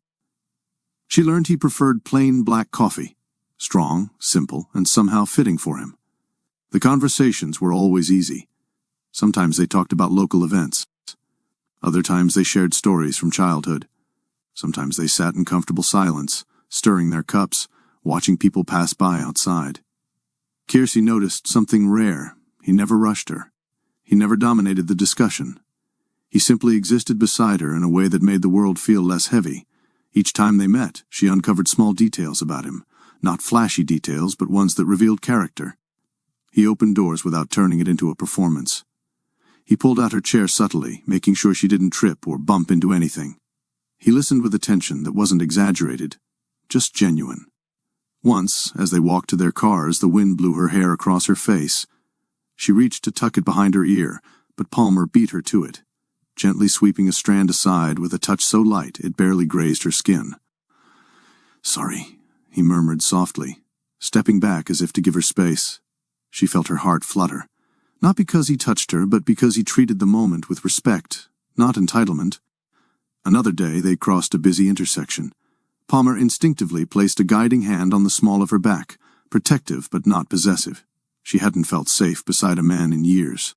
She learned he preferred plain black coffee, strong, simple, and somehow fitting for him. The conversations were always easy. Sometimes they talked about local events. Other times they shared stories from childhood. Sometimes they sat in comfortable silence, stirring their cups, watching people pass by outside. Kiersey noticed something rare. He never rushed her. He never dominated the discussion. He simply existed beside her in a way that made the world feel less heavy. Each time they met, she uncovered small details about him, not flashy details, but ones that revealed character. He opened doors without turning it into a performance. He pulled out her chair subtly, making sure she didn't trip or bump into anything. He listened with attention that wasn't exaggerated, just genuine. Once, as they walked to their cars, the wind blew her hair across her face. She reached to tuck it behind her ear, but Palmer beat her to it, gently sweeping a strand aside with a touch so light it barely grazed her skin. "Sorry," he murmured softly, stepping back as if to give her space. She felt her heart flutter, not because he touched her, but because he treated the moment with respect, not entitlement. Another day they crossed a busy intersection. Palmer instinctively placed a guiding hand on the small of her back, protective but not possessive. She hadn't felt safe beside a man in years.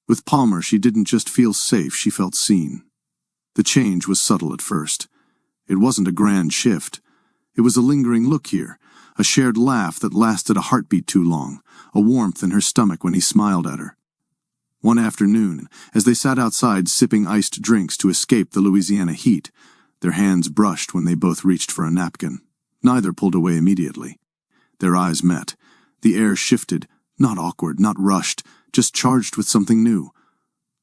With Palmer, she didn't just feel safe, she felt seen. The change was subtle at first. It wasn't a grand shift. It was a lingering look here, a shared laugh that lasted a heartbeat too long, a warmth in her stomach when he smiled at her. One afternoon, as they sat outside sipping iced drinks to escape the Louisiana heat, their hands brushed when they both reached for a napkin. Neither pulled away immediately. Their eyes met. The air shifted, not awkward, not rushed, just charged with something new.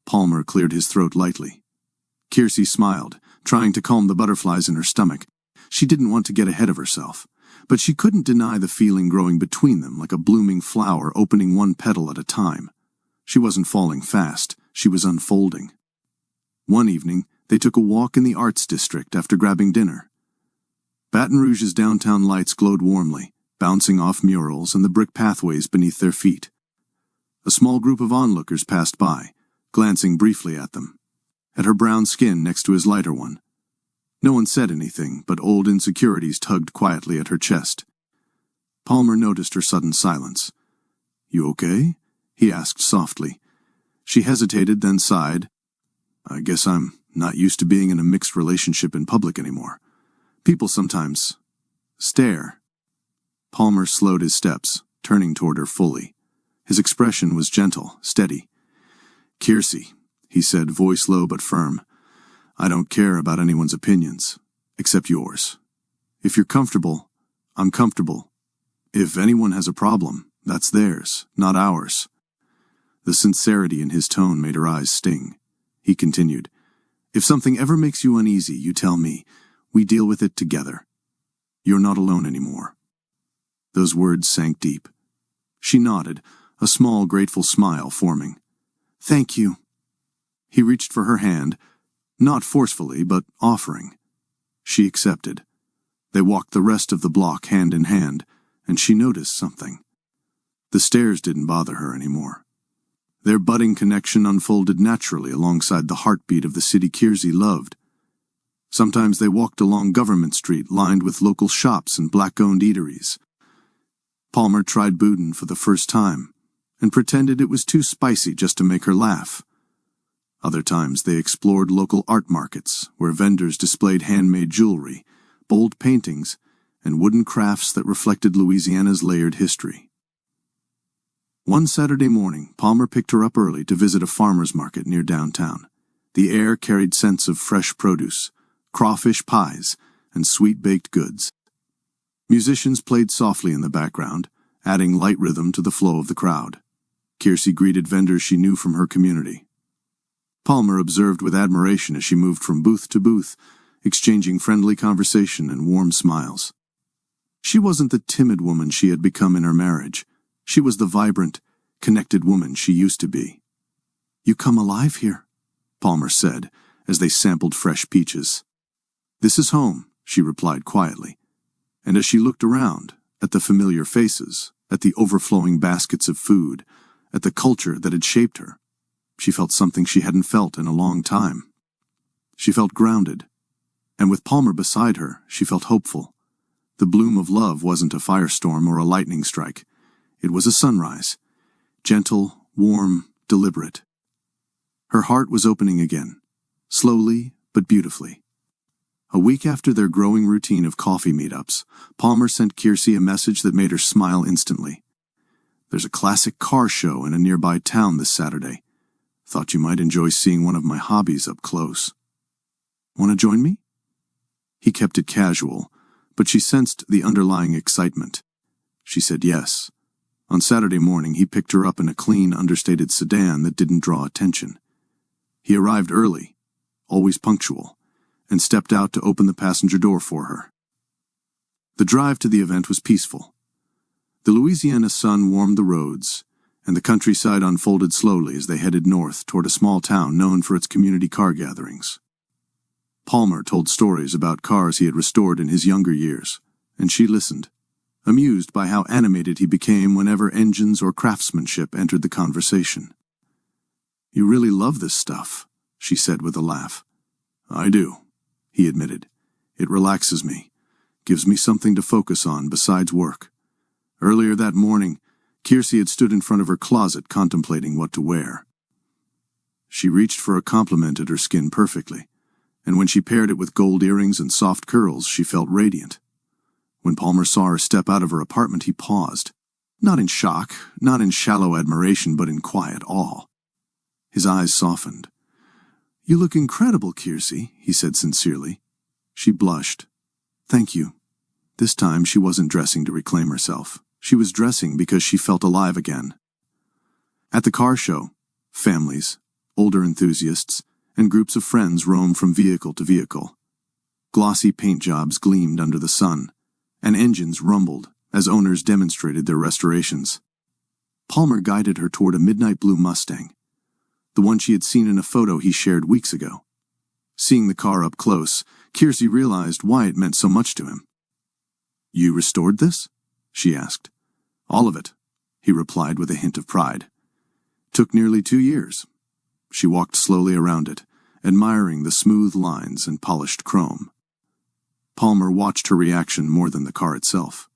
Palmer cleared his throat lightly. Kiersey smiled, trying to calm the butterflies in her stomach. She didn't want to get ahead of herself, but she couldn't deny the feeling growing between them like a blooming flower opening one petal at a time. She wasn't falling fast, she was unfolding. One evening, they took a walk in the arts district after grabbing dinner. Baton Rouge's downtown lights glowed warmly, bouncing off murals and the brick pathways beneath their feet. A small group of onlookers passed by, glancing briefly at them, at her brown skin next to his lighter one. No one said anything, but old insecurities tugged quietly at her chest. Palmer noticed her sudden silence. "You okay?" he asked softly. She hesitated, then sighed. "I guess I'm not used to being in a mixed relationship in public anymore. People sometimes stare." Palmer slowed his steps, turning toward her fully. His expression was gentle, steady. "Kiersey," he said, voice low but firm, "I don't care about anyone's opinions, except yours. If you're comfortable, I'm comfortable. If anyone has a problem, that's theirs, not ours." The sincerity in his tone made her eyes sting. He continued, "If something ever makes you uneasy, you tell me. We deal with it together. You're not alone anymore." Those words sank deep. She nodded, a small, grateful smile forming. "Thank you." He reached for her hand, not forcefully, but offering. She accepted. They walked the rest of the block hand in hand, and she noticed something. The stairs didn't bother her anymore. Their budding connection unfolded naturally alongside the heartbeat of the city Kiersey loved. Sometimes they walked along Government Street, lined with local shops and black-owned eateries. Palmer tried boudin for the first time, and pretended it was too spicy just to make her laugh. Other times they explored local art markets, where vendors displayed handmade jewelry, bold paintings, and wooden crafts that reflected Louisiana's layered history. One Saturday morning, Palmer picked her up early to visit a farmer's market near downtown. The air carried scents of fresh produce, crawfish pies, and sweet baked goods. Musicians played softly in the background, adding light rhythm to the flow of the crowd. Kiersey greeted vendors she knew from her community. Palmer observed with admiration as she moved from booth to booth, exchanging friendly conversation and warm smiles. She wasn't the timid woman she had become in her marriage. She was the vibrant, connected woman she used to be. "You come alive here," Palmer said, as they sampled fresh peaches. "This is home," she replied quietly. And as she looked around, at the familiar faces, at the overflowing baskets of food, at the culture that had shaped her, she felt something she hadn't felt in a long time. She felt grounded, and with Palmer beside her, she felt hopeful. The bloom of love wasn't a firestorm or a lightning strike. It was a sunrise, gentle, warm, deliberate. Her heart was opening again, slowly but beautifully. A week after their growing routine of coffee meetups, Palmer sent Kiersey a message that made her smile instantly. "There's a classic car show in a nearby town this Saturday. Thought you might enjoy seeing one of my hobbies up close. Want to join me?" He kept it casual, but she sensed the underlying excitement. She said yes. On Saturday morning, he picked her up in a clean, understated sedan that didn't draw attention. He arrived early, always punctual, and stepped out to open the passenger door for her. The drive to the event was peaceful. The Louisiana sun warmed the roads, and the countryside unfolded slowly as they headed north toward a small town known for its community car gatherings. Palmer told stories about cars he had restored in his younger years, and she listened, amused by how animated he became whenever engines or craftsmanship entered the conversation. "You really love this stuff," she said with a laugh. "I do," he admitted. "It relaxes me, gives me something to focus on besides work." Earlier that morning, Kiersey had stood in front of her closet contemplating what to wear. She reached for a compliment at her skin perfectly, and when she paired it with gold earrings and soft curls, she felt radiant. When Palmer saw her step out of her apartment, he paused, not in shock, not in shallow admiration, but in quiet awe. His eyes softened. "You look incredible, Kiersey," he said sincerely. She blushed. "Thank you." This time she wasn't dressing to reclaim herself. She was dressing because she felt alive again. At the car show, families, older enthusiasts, and groups of friends roamed from vehicle to vehicle. Glossy paint jobs gleamed under the sun, and engines rumbled as owners demonstrated their restorations. Palmer guided her toward a midnight blue Mustang, the one she had seen in a photo he shared weeks ago. Seeing the car up close, Kiersey realized why it meant so much to him. "You restored this?" she asked. "All of it," he replied with a hint of pride. "Took nearly 2 years." She walked slowly around it, admiring the smooth lines and polished chrome. Palmer watched her reaction more than the car itself.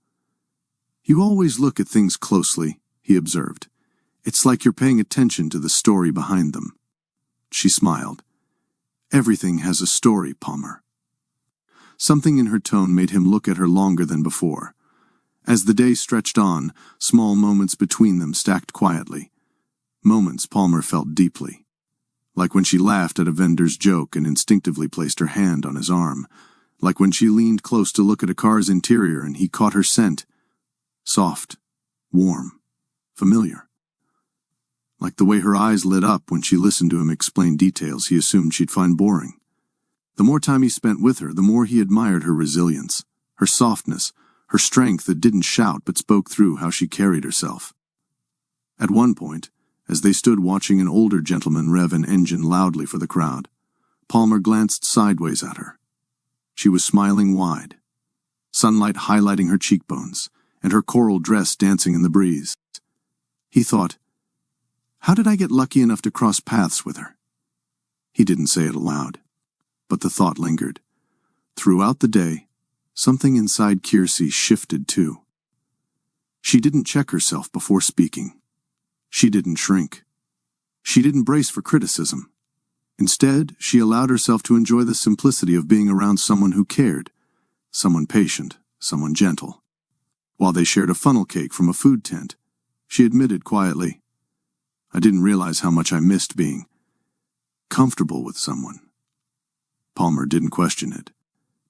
"You always look at things closely," he observed. "It's like you're paying attention to the story behind them." She smiled. "Everything has a story, Palmer." Something in her tone made him look at her longer than before. As the day stretched on, small moments between them stacked quietly. Moments Palmer felt deeply. Like when she laughed at a vendor's joke and instinctively placed her hand on his arm. Like when she leaned close to look at a car's interior and he caught her scent. Soft, warm, familiar. Like the way her eyes lit up when she listened to him explain details he assumed she'd find boring. The more time he spent with her, the more he admired her resilience, her softness, her strength that didn't shout but spoke through how she carried herself. At one point, as they stood watching an older gentleman rev an engine loudly for the crowd, Palmer glanced sideways at her. She was smiling wide, sunlight highlighting her cheekbones, and her coral dress dancing in the breeze. He thought, "How did I get lucky enough to cross paths with her?" He didn't say it aloud, but the thought lingered. Throughout the day, something inside Kiersey shifted too. She didn't check herself before speaking. She didn't shrink. She didn't brace for criticism. Instead, she allowed herself to enjoy the simplicity of being around someone who cared, someone patient, someone gentle. While they shared a funnel cake from a food tent, she admitted quietly, "I didn't realize how much I missed being comfortable with someone." Palmer didn't question it,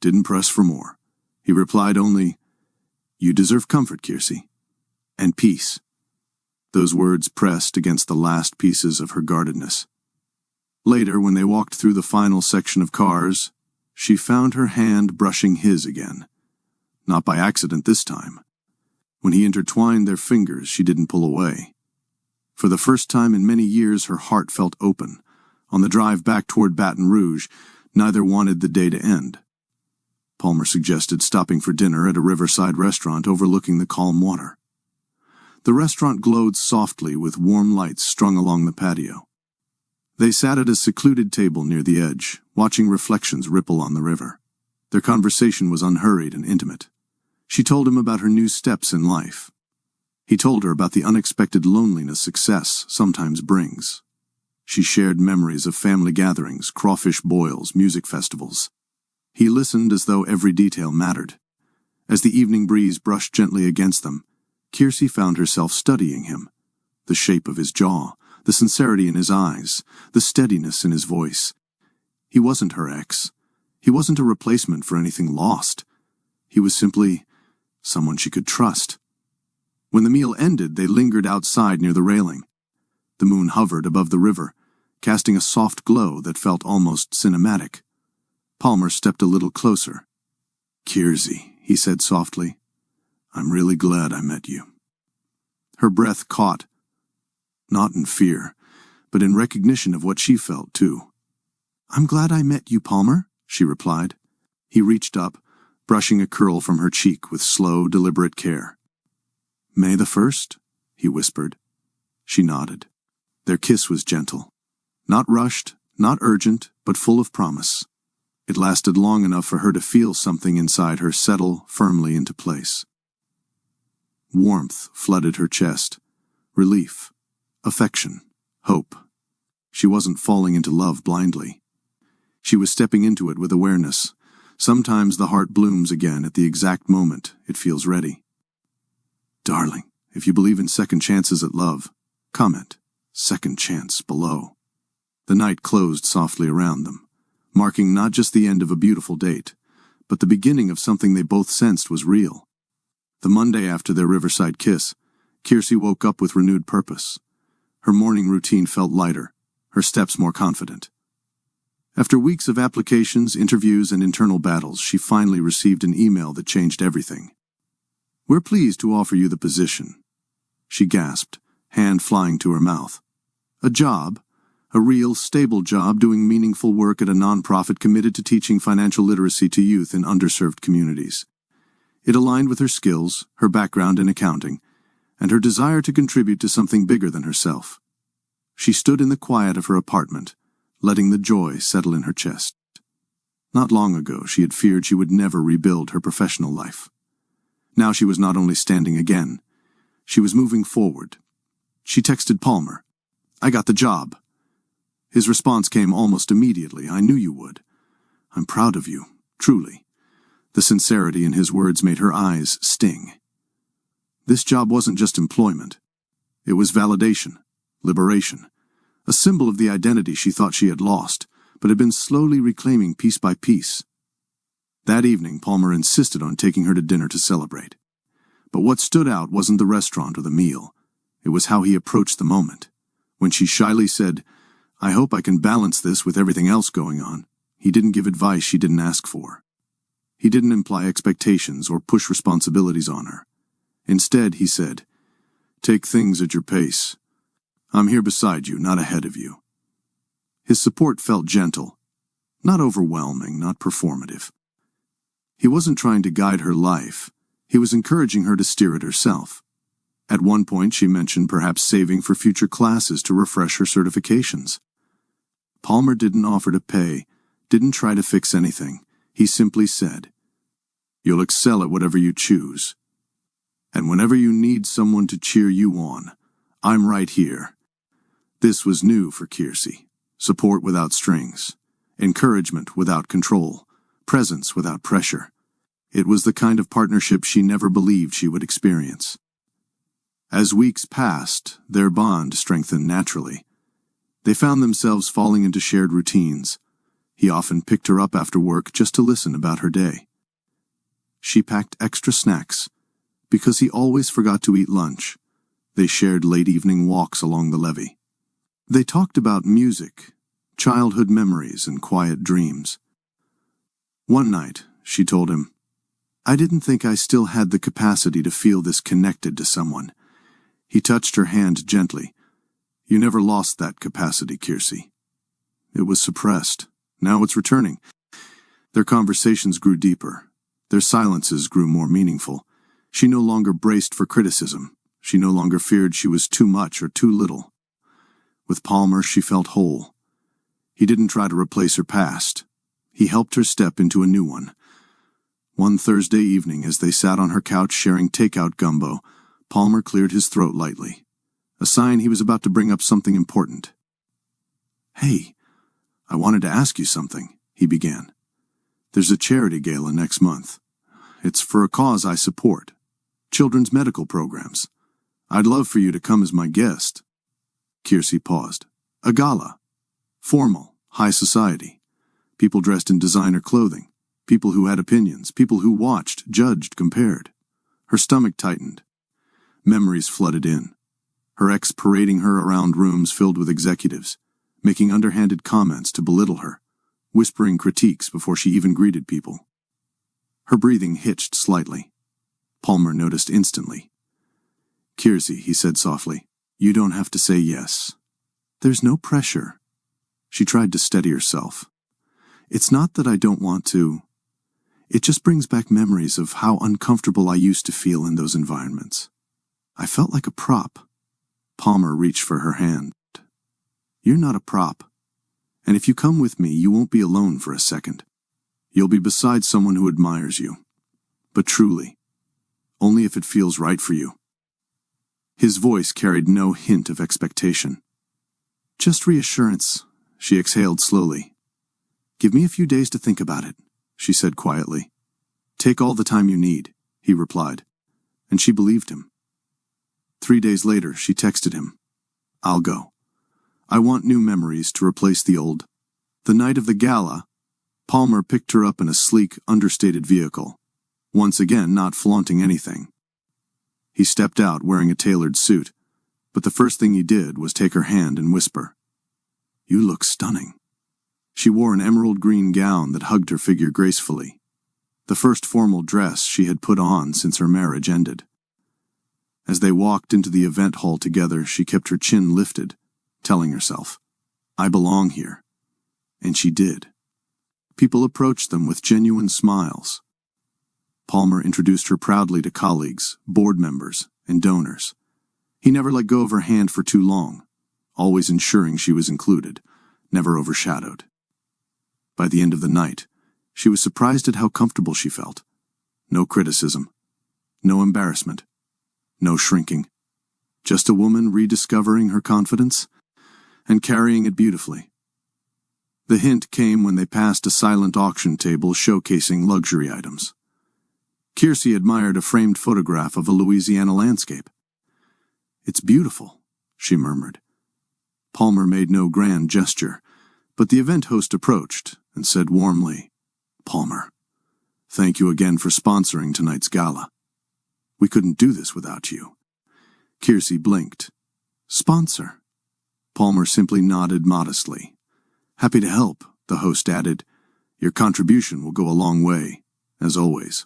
didn't press for more. He replied only, "You deserve comfort, Kiersey, and peace." Those words pressed against the last pieces of her guardedness. Later, when they walked through the final section of cars, she found her hand brushing his again. Not by accident this time. When he intertwined their fingers, she didn't pull away. For the first time in many years, her heart felt open. On the drive back toward Baton Rouge, neither wanted the day to end. Palmer suggested stopping for dinner at a riverside restaurant overlooking the calm water. The restaurant glowed softly with warm lights strung along the patio. They sat at a secluded table near the edge, watching reflections ripple on the river. Their conversation was unhurried and intimate. She told him about her new steps in life. He told her about the unexpected loneliness success sometimes brings. She shared memories of family gatherings, crawfish boils, music festivals. He listened as though every detail mattered. As the evening breeze brushed gently against them, Kiersey found herself studying him. The shape of his jaw, the sincerity in his eyes, the steadiness in his voice. He wasn't her ex. He wasn't a replacement for anything lost. He was simply someone she could trust. When the meal ended, they lingered outside near the railing. The moon hovered above the river, casting a soft glow that felt almost cinematic. Palmer stepped a little closer. "Kiersey," he said softly, "I'm really glad I met you." Her breath caught, not in fear, but in recognition of what she felt, too. "I'm glad I met you, Palmer," she replied. He reached up, brushing a curl from her cheek with slow, deliberate care. "May the 1st?" he whispered. She nodded. Their kiss was gentle. Not rushed, not urgent, but full of promise. It lasted long enough for her to feel something inside her settle firmly into place. Warmth flooded her chest. Relief. Affection. Hope. She wasn't falling into love blindly. She was stepping into it with awareness. Sometimes the heart blooms again at the exact moment it feels ready. "Darling, if you believe in second chances at love, comment 'second chance' below." The night closed softly around them, marking not just the end of a beautiful date, but the beginning of something they both sensed was real. The Monday after their riverside kiss, Kiersey woke up with renewed purpose. Her morning routine felt lighter, her steps more confident. After weeks of applications, interviews, and internal battles, she finally received an email that changed everything. "We're pleased to offer you the position," she gasped, hand flying to her mouth. "A job, a real, stable job doing meaningful work at a nonprofit committed to teaching financial literacy to youth in underserved communities." It aligned with her skills, her background in accounting, and her desire to contribute to something bigger than herself. She stood in the quiet of her apartment, letting the joy settle in her chest. Not long ago, she had feared she would never rebuild her professional life. Now she was not only standing again, she was moving forward. She texted Palmer, "I got the job." His response came almost immediately. "I knew you would. I'm proud of you, truly." The sincerity in his words made her eyes sting. This job wasn't just employment. It was validation, liberation, a symbol of the identity she thought she had lost, but had been slowly reclaiming piece by piece. That evening, Palmer insisted on taking her to dinner to celebrate. But what stood out wasn't the restaurant or the meal. It was how he approached the moment. When she shyly said, "I hope I can balance this with everything else going on," he didn't give advice she didn't ask for. He didn't imply expectations or push responsibilities on her. Instead, he said, "Take things at your pace. I'm here beside you, not ahead of you." His support felt gentle, not overwhelming, not performative. He wasn't trying to guide her life. He was encouraging her to steer it herself. At one point, she mentioned perhaps saving for future classes to refresh her certifications. Palmer didn't offer to pay, didn't try to fix anything. He simply said, "You'll excel at whatever you choose. And whenever you need someone to cheer you on, I'm right here." This was new for Kiersey. Support without strings, encouragement without control, presence without pressure. It was the kind of partnership she never believed she would experience. As weeks passed, their bond strengthened naturally. They found themselves falling into shared routines. He often picked her up after work just to listen about her day. She packed extra snacks, because he always forgot to eat lunch. They shared late evening walks along the levee. They talked about music, childhood memories, and quiet dreams. One night, she told him, "I didn't think I still had the capacity to feel this connected to someone." He touched her hand gently. "You never lost that capacity, Kiersey. It was suppressed. Now it's returning." Their conversations grew deeper. Their silences grew more meaningful. She no longer braced for criticism. She no longer feared she was too much or too little. With Palmer, she felt whole. He didn't try to replace her past. He helped her step into a new one. One Thursday evening, as they sat on her couch sharing takeout gumbo, Palmer cleared his throat lightly, a sign he was about to bring up something important. "Hey, I wanted to ask you something," he began. "There's a charity gala next month. It's for a cause I support, children's medical programs. I'd love for you to come as my guest." Kiersey paused. A gala. Formal, high society. People dressed in designer clothing. People who had opinions. People who watched, judged, compared. Her stomach tightened. Memories flooded in. Her ex parading her around rooms filled with executives, making underhanded comments to belittle her, whispering critiques before she even greeted people. Her breathing hitched slightly. Palmer noticed instantly. Kiersey, he said softly, you don't have to say yes. There's no pressure. She tried to steady herself. It's not that I don't want to. It just brings back memories of how uncomfortable I used to feel in those environments. I felt like a prop. Palmer reached for her hand. You're not a prop. And if you come with me, you won't be alone for a second. You'll be beside someone who admires you. But truly, only if it feels right for you. His voice carried no hint of expectation. Just reassurance, she exhaled slowly. Give me a few days to think about it, she said quietly. Take all the time you need, he replied, and she believed him. 3 days later, she texted him. I'll go. I want new memories to replace the old. The night of the gala, Palmer picked her up in a sleek, understated vehicle, once again not flaunting anything. He stepped out wearing a tailored suit, but the first thing he did was take her hand and whisper, You look stunning. She wore an emerald green gown that hugged her figure gracefully, the first formal dress she had put on since her marriage ended. As they walked into the event hall together, she kept her chin lifted, telling herself, I belong here. And she did. People approached them with genuine smiles. Palmer introduced her proudly to colleagues, board members, and donors. He never let go of her hand for too long, always ensuring she was included, never overshadowed. By the end of the night, she was surprised at how comfortable she felt. No criticism, no embarrassment, no shrinking. Just a woman rediscovering her confidence and carrying it beautifully. The hint came when they passed a silent auction table showcasing luxury items. Kiersey admired a framed photograph of a Louisiana landscape. It's beautiful, she murmured. Palmer made no grand gesture, but the event host approached and said warmly, Palmer, thank you again for sponsoring tonight's gala. We couldn't do this without you. Kiersey blinked. Sponsor? Palmer simply nodded modestly. Happy to help, the host added. Your contribution will go a long way, as always.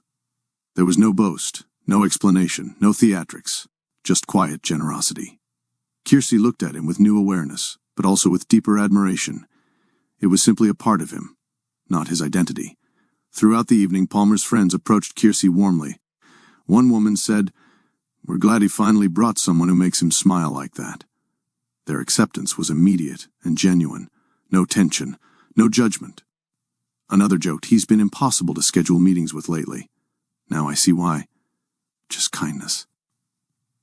There was no boast, no explanation, no theatrics, just quiet generosity. Kiersey looked at him with new awareness, but also with deeper admiration. It was simply a part of him, not his identity. Throughout the evening, Palmer's friends approached Kiersey warmly. One woman said, We're glad he finally brought someone who makes him smile like that. Their acceptance was immediate and genuine. No tension, no judgment. Another joked, He's been impossible to schedule meetings with lately. Now I see why. Just kindness.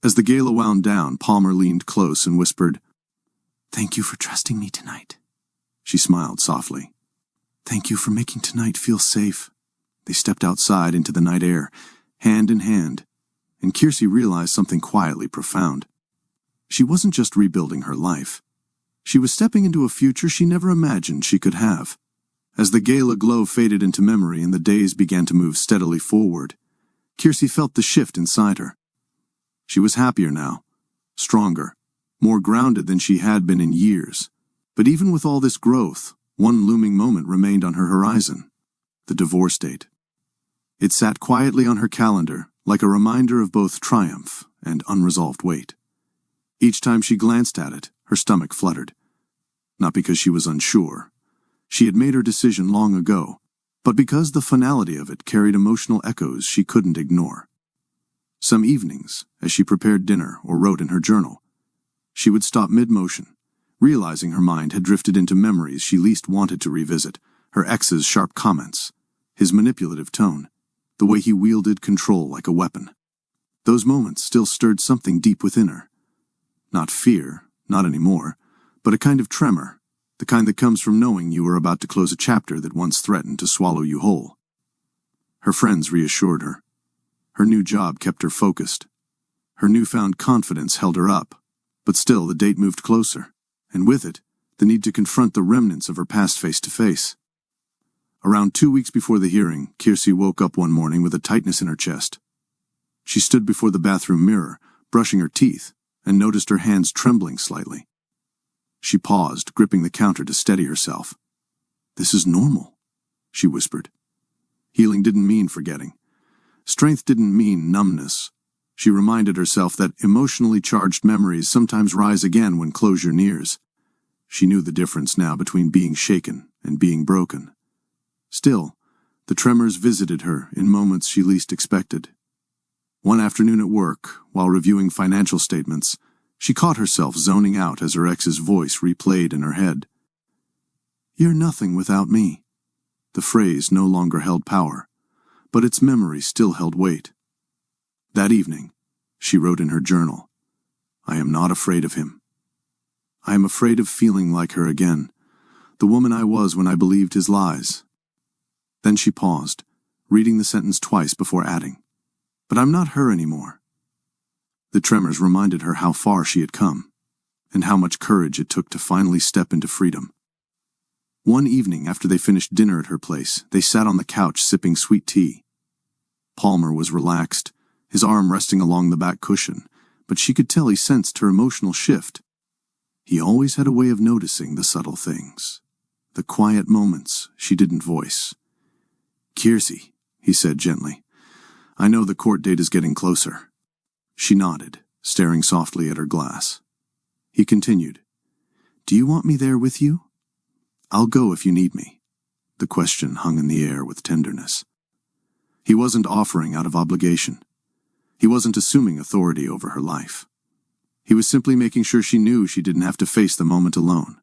As the gala wound down, Palmer leaned close and whispered, Thank you for trusting me tonight. She smiled softly. Thank you for making tonight feel safe. They stepped outside into the night air, hand in hand, and Kiersey realized something quietly profound. She wasn't just rebuilding her life. She was stepping into a future she never imagined she could have. As the gala glow faded into memory and the days began to move steadily forward, Kiersey felt the shift inside her. She was happier now, stronger, more grounded than she had been in years. But even with all this growth, one looming moment remained on her horizon, the divorce date. It sat quietly on her calendar, like a reminder of both triumph and unresolved weight. Each time she glanced at it, her stomach fluttered. Not because she was unsure. She had made her decision long ago, but because the finality of it carried emotional echoes she couldn't ignore. Some evenings, as she prepared dinner or wrote in her journal, she would stop mid-motion, realizing her mind had drifted into memories she least wanted to revisit, her ex's sharp comments, his manipulative tone, the way he wielded control like a weapon. Those moments still stirred something deep within her. Not fear, not anymore, but a kind of tremor, the kind that comes from knowing you are about to close a chapter that once threatened to swallow you whole. Her friends reassured her. Her new job kept her focused. Her newfound confidence held her up, But still, the date moved closer, and with it, the need to confront the remnants of her past face to face. Around 2 weeks before the hearing, Kiersey woke up one morning with a tightness in her chest. She stood before the bathroom mirror, brushing her teeth, and noticed her hands trembling slightly. She paused, gripping the counter to steady herself. "This is normal," she whispered. Healing didn't mean forgetting. Strength didn't mean numbness. She reminded herself that emotionally charged memories sometimes rise again when closure nears. She knew the difference now between being shaken and being broken. Still, the tremors visited her in moments she least expected. One afternoon at work, while reviewing financial statements, she caught herself zoning out as her ex's voice replayed in her head. "You're nothing without me." The phrase no longer held power, but its memory still held weight. That evening, she wrote in her journal, "I am not afraid of him. I am afraid of feeling like her again, the woman I was when I believed his lies." Then she paused, reading the sentence twice before adding, "But I'm not her anymore." The tremors reminded her how far she had come, and how much courage it took to finally step into freedom. One evening after they finished dinner at her place, they sat on the couch sipping sweet tea. Palmer was relaxed, his arm resting along the back cushion, but she could tell he sensed her emotional shift. He always had a way of noticing the subtle things, the quiet moments she didn't voice. "Kiersey," he said gently, "I know the court date is getting closer." She nodded, staring softly at her glass. He continued, "Do you want me there with you?" "I'll go if you need me." The question hung in the air with tenderness. He wasn't offering out of obligation. He wasn't assuming authority over her life. He was simply making sure she knew she didn't have to face the moment alone.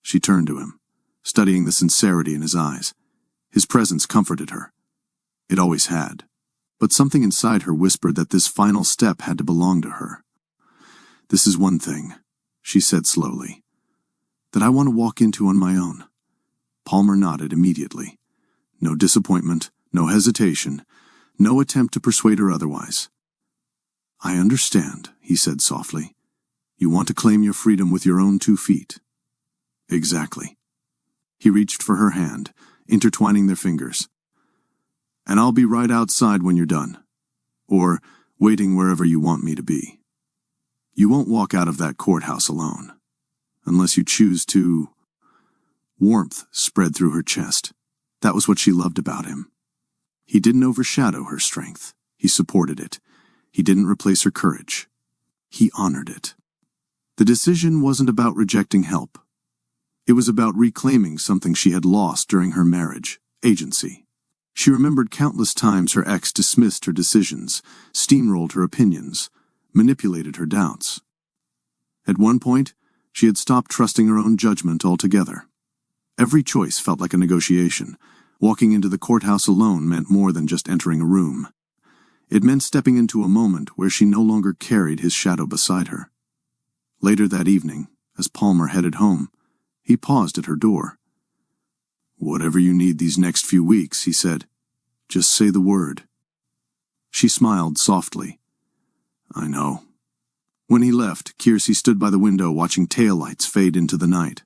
She turned to him, studying the sincerity in his eyes. His presence comforted her. It always had. But something inside her whispered that this final step had to belong to her. "This is one thing," she said slowly, "that I want to walk into on my own." Palmer nodded immediately. No disappointment, no hesitation, no attempt to persuade her otherwise. "I understand," he said softly. "You want to claim your freedom with your own 2 feet." "Exactly." He reached for her hand, intertwining their fingers. "And I'll be right outside when you're done. Or waiting wherever you want me to be. You won't walk out of that courthouse alone. Unless you choose to." Warmth spread through her chest. That was what she loved about him. He didn't overshadow her strength. He supported it. He didn't replace her courage. He honored it. The decision wasn't about rejecting help. It was about reclaiming something she had lost during her marriage, agency. She remembered countless times her ex dismissed her decisions, steamrolled her opinions, manipulated her doubts. At one point, she had stopped trusting her own judgment altogether. Every choice felt like a negotiation. Walking into the courthouse alone meant more than just entering a room. It meant stepping into a moment where she no longer carried his shadow beside her. Later that evening, as Palmer headed home, he paused at her door. "Whatever you need these next few weeks," he said. "Just say the word." She smiled softly. "I know." When he left, Kiersey stood by the window watching taillights fade into the night.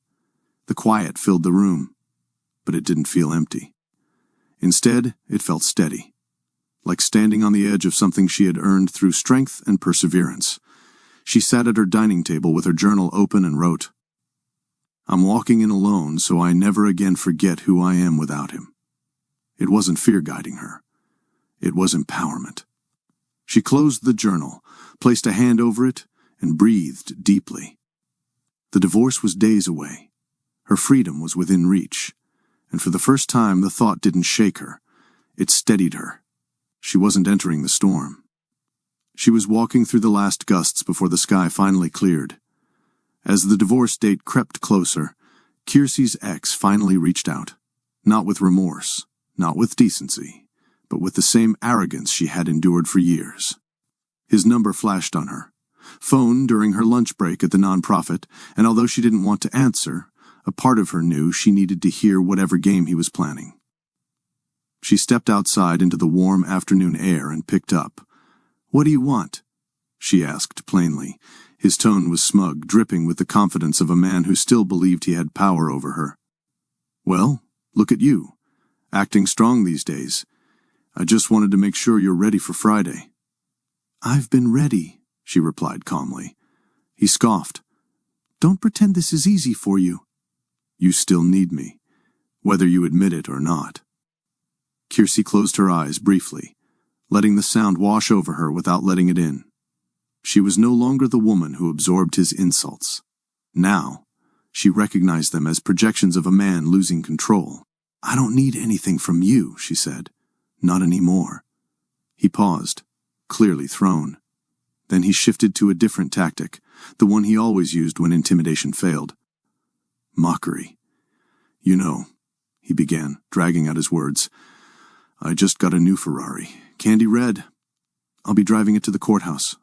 The quiet filled the room, but it didn't feel empty. Instead, it felt steady, like standing on the edge of something she had earned through strength and perseverance. She sat at her dining table with her journal open and wrote, "I'm walking in alone so I never again forget who I am without him." It wasn't fear guiding her. It was empowerment. She closed the journal, placed a hand over it, and breathed deeply. The divorce was days away. Her freedom was within reach, and for the first time the thought didn't shake her. It steadied her. She wasn't entering the storm. She was walking through the last gusts before the sky finally cleared. As the divorce date crept closer, Kiersey's ex finally reached out. Not with remorse, not with decency, but with the same arrogance she had endured for years. His number flashed on her. Phone during her lunch break at the nonprofit, and although she didn't want to answer, a part of her knew she needed to hear whatever game he was planning. She stepped outside into the warm afternoon air and picked up. "What do you want?" she asked plainly, His tone was smug, dripping with the confidence of a man who still believed he had power over her. "Well, look at you, acting strong these days. I just wanted to make sure you're ready for Friday." "I've been ready," she replied calmly. He scoffed. "Don't pretend this is easy for you." "You still need me, whether you admit it or not." Kiersey closed her eyes briefly, letting the sound wash over her without letting it in. She was no longer the woman who absorbed his insults. Now, she recognized them as projections of a man losing control. "I don't need anything from you," she said. "Not anymore." He paused, clearly thrown. Then he shifted to a different tactic, the one he always used when intimidation failed. "Mockery. You know," he began, dragging out his words, "I just got a new Ferrari, candy red. I'll be driving it to the courthouse.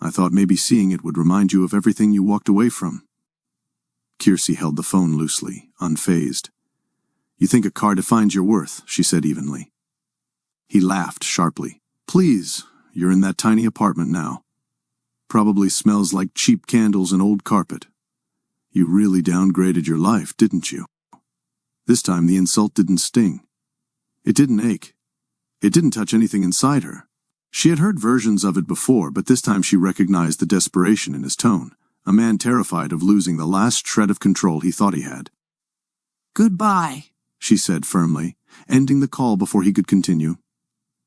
I thought maybe seeing it would remind you of everything you walked away from." Kiersey held the phone loosely, unfazed. "You think a car defines your worth," she said evenly. He laughed sharply. "Please, you're in that tiny apartment now. Probably smells like cheap candles and old carpet. You really downgraded your life, didn't you?" This time the insult didn't sting. It didn't ache. It didn't touch anything inside her. She had heard versions of it before, but this time she recognized the desperation in his tone, a man terrified of losing the last shred of control he thought he had. "Goodbye," she said firmly, ending the call before he could continue.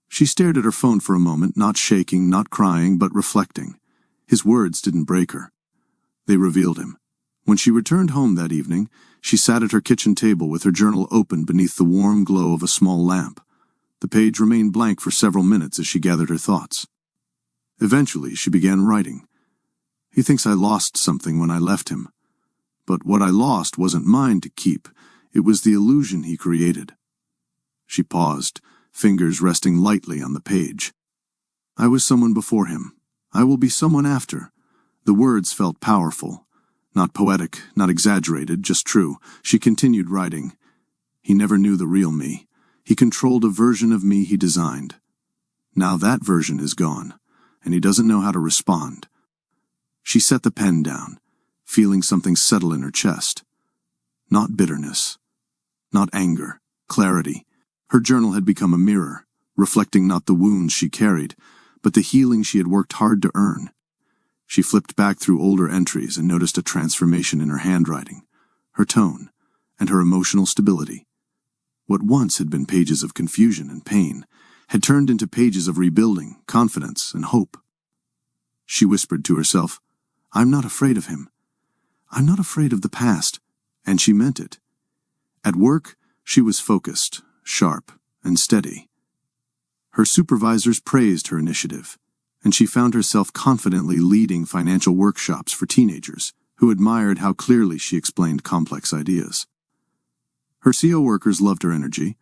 She stared at her phone for a moment, not shaking, not crying, but reflecting. His words didn't break her. They revealed him. When she returned home that evening, she sat at her kitchen table with her journal open beneath the warm glow of a small lamp. The page remained blank for several minutes as she gathered her thoughts. Eventually, she began writing. "He thinks I lost something when I left him. But what I lost wasn't mine to keep. It was the illusion he created." She paused, fingers resting lightly on the page. "I was someone before him. I will be someone after." The words felt powerful. Not poetic, not exaggerated, just true. She continued writing. "He never knew the real me. He controlled a version of me he designed. Now that version is gone, and he doesn't know how to respond." She set the pen down, feeling something settle in her chest. Not bitterness. Not anger. Clarity. Her journal had become a mirror, reflecting not the wounds she carried, but the healing she had worked hard to earn. She flipped back through older entries and noticed a transformation in her handwriting, her tone, and her emotional stability. What once had been pages of confusion and pain had turned into pages of rebuilding, confidence, and hope. She whispered to herself, "I'm not afraid of him. I'm not afraid of the past," and she meant it. At work, she was focused, sharp, and steady. Her supervisors praised her initiative, and she found herself confidently leading financial workshops for teenagers who admired how clearly she explained complex ideas. Her CO workers loved her energy.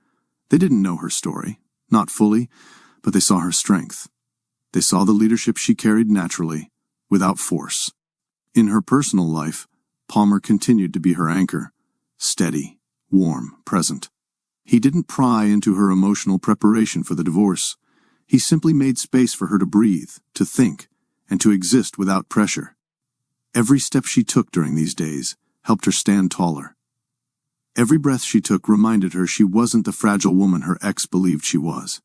They didn't know her story, not fully, but they saw her strength. They saw the leadership she carried naturally, without force. In her personal life, Palmer continued to be her anchor, steady, warm, present. He didn't pry into her emotional preparation for the divorce. He simply made space for her to breathe, to think, and to exist without pressure. Every step she took during these days helped her stand taller. Every breath she took reminded her she wasn't the fragile woman her ex believed she was.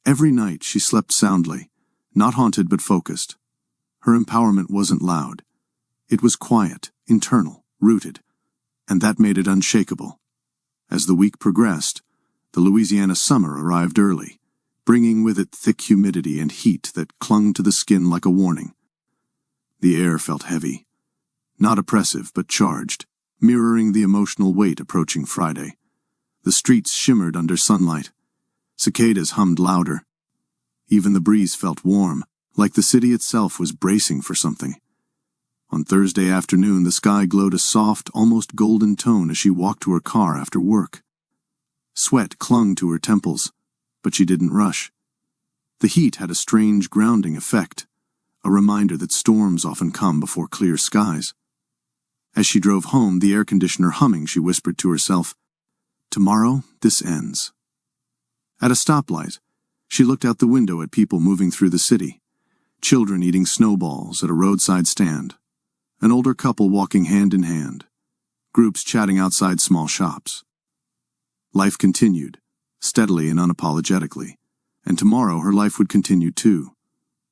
Every night she slept soundly, not haunted but focused. Her empowerment wasn't loud. It was quiet, internal, rooted, and that made it unshakable. As the week progressed, the Louisiana summer arrived early, bringing with it thick humidity and heat that clung to the skin like a warning. The air felt heavy, not oppressive but charged, mirroring the emotional weight approaching Friday. The streets shimmered under sunlight. Cicadas hummed louder. Even the breeze felt warm, like the city itself was bracing for something. On Thursday afternoon, the sky glowed a soft, almost golden tone as she walked to her car after work. Sweat clung to her temples, but she didn't rush. The heat had a strange grounding effect, a reminder that storms often come before clear skies. As she drove home, the air conditioner humming, she whispered to herself, "Tomorrow, this ends." At a stoplight, she looked out the window at people moving through the city. children eating snowballs at a roadside stand, an older couple walking hand in hand, groups chatting outside small shops. Life continued, steadily and unapologetically, and tomorrow her life would continue too,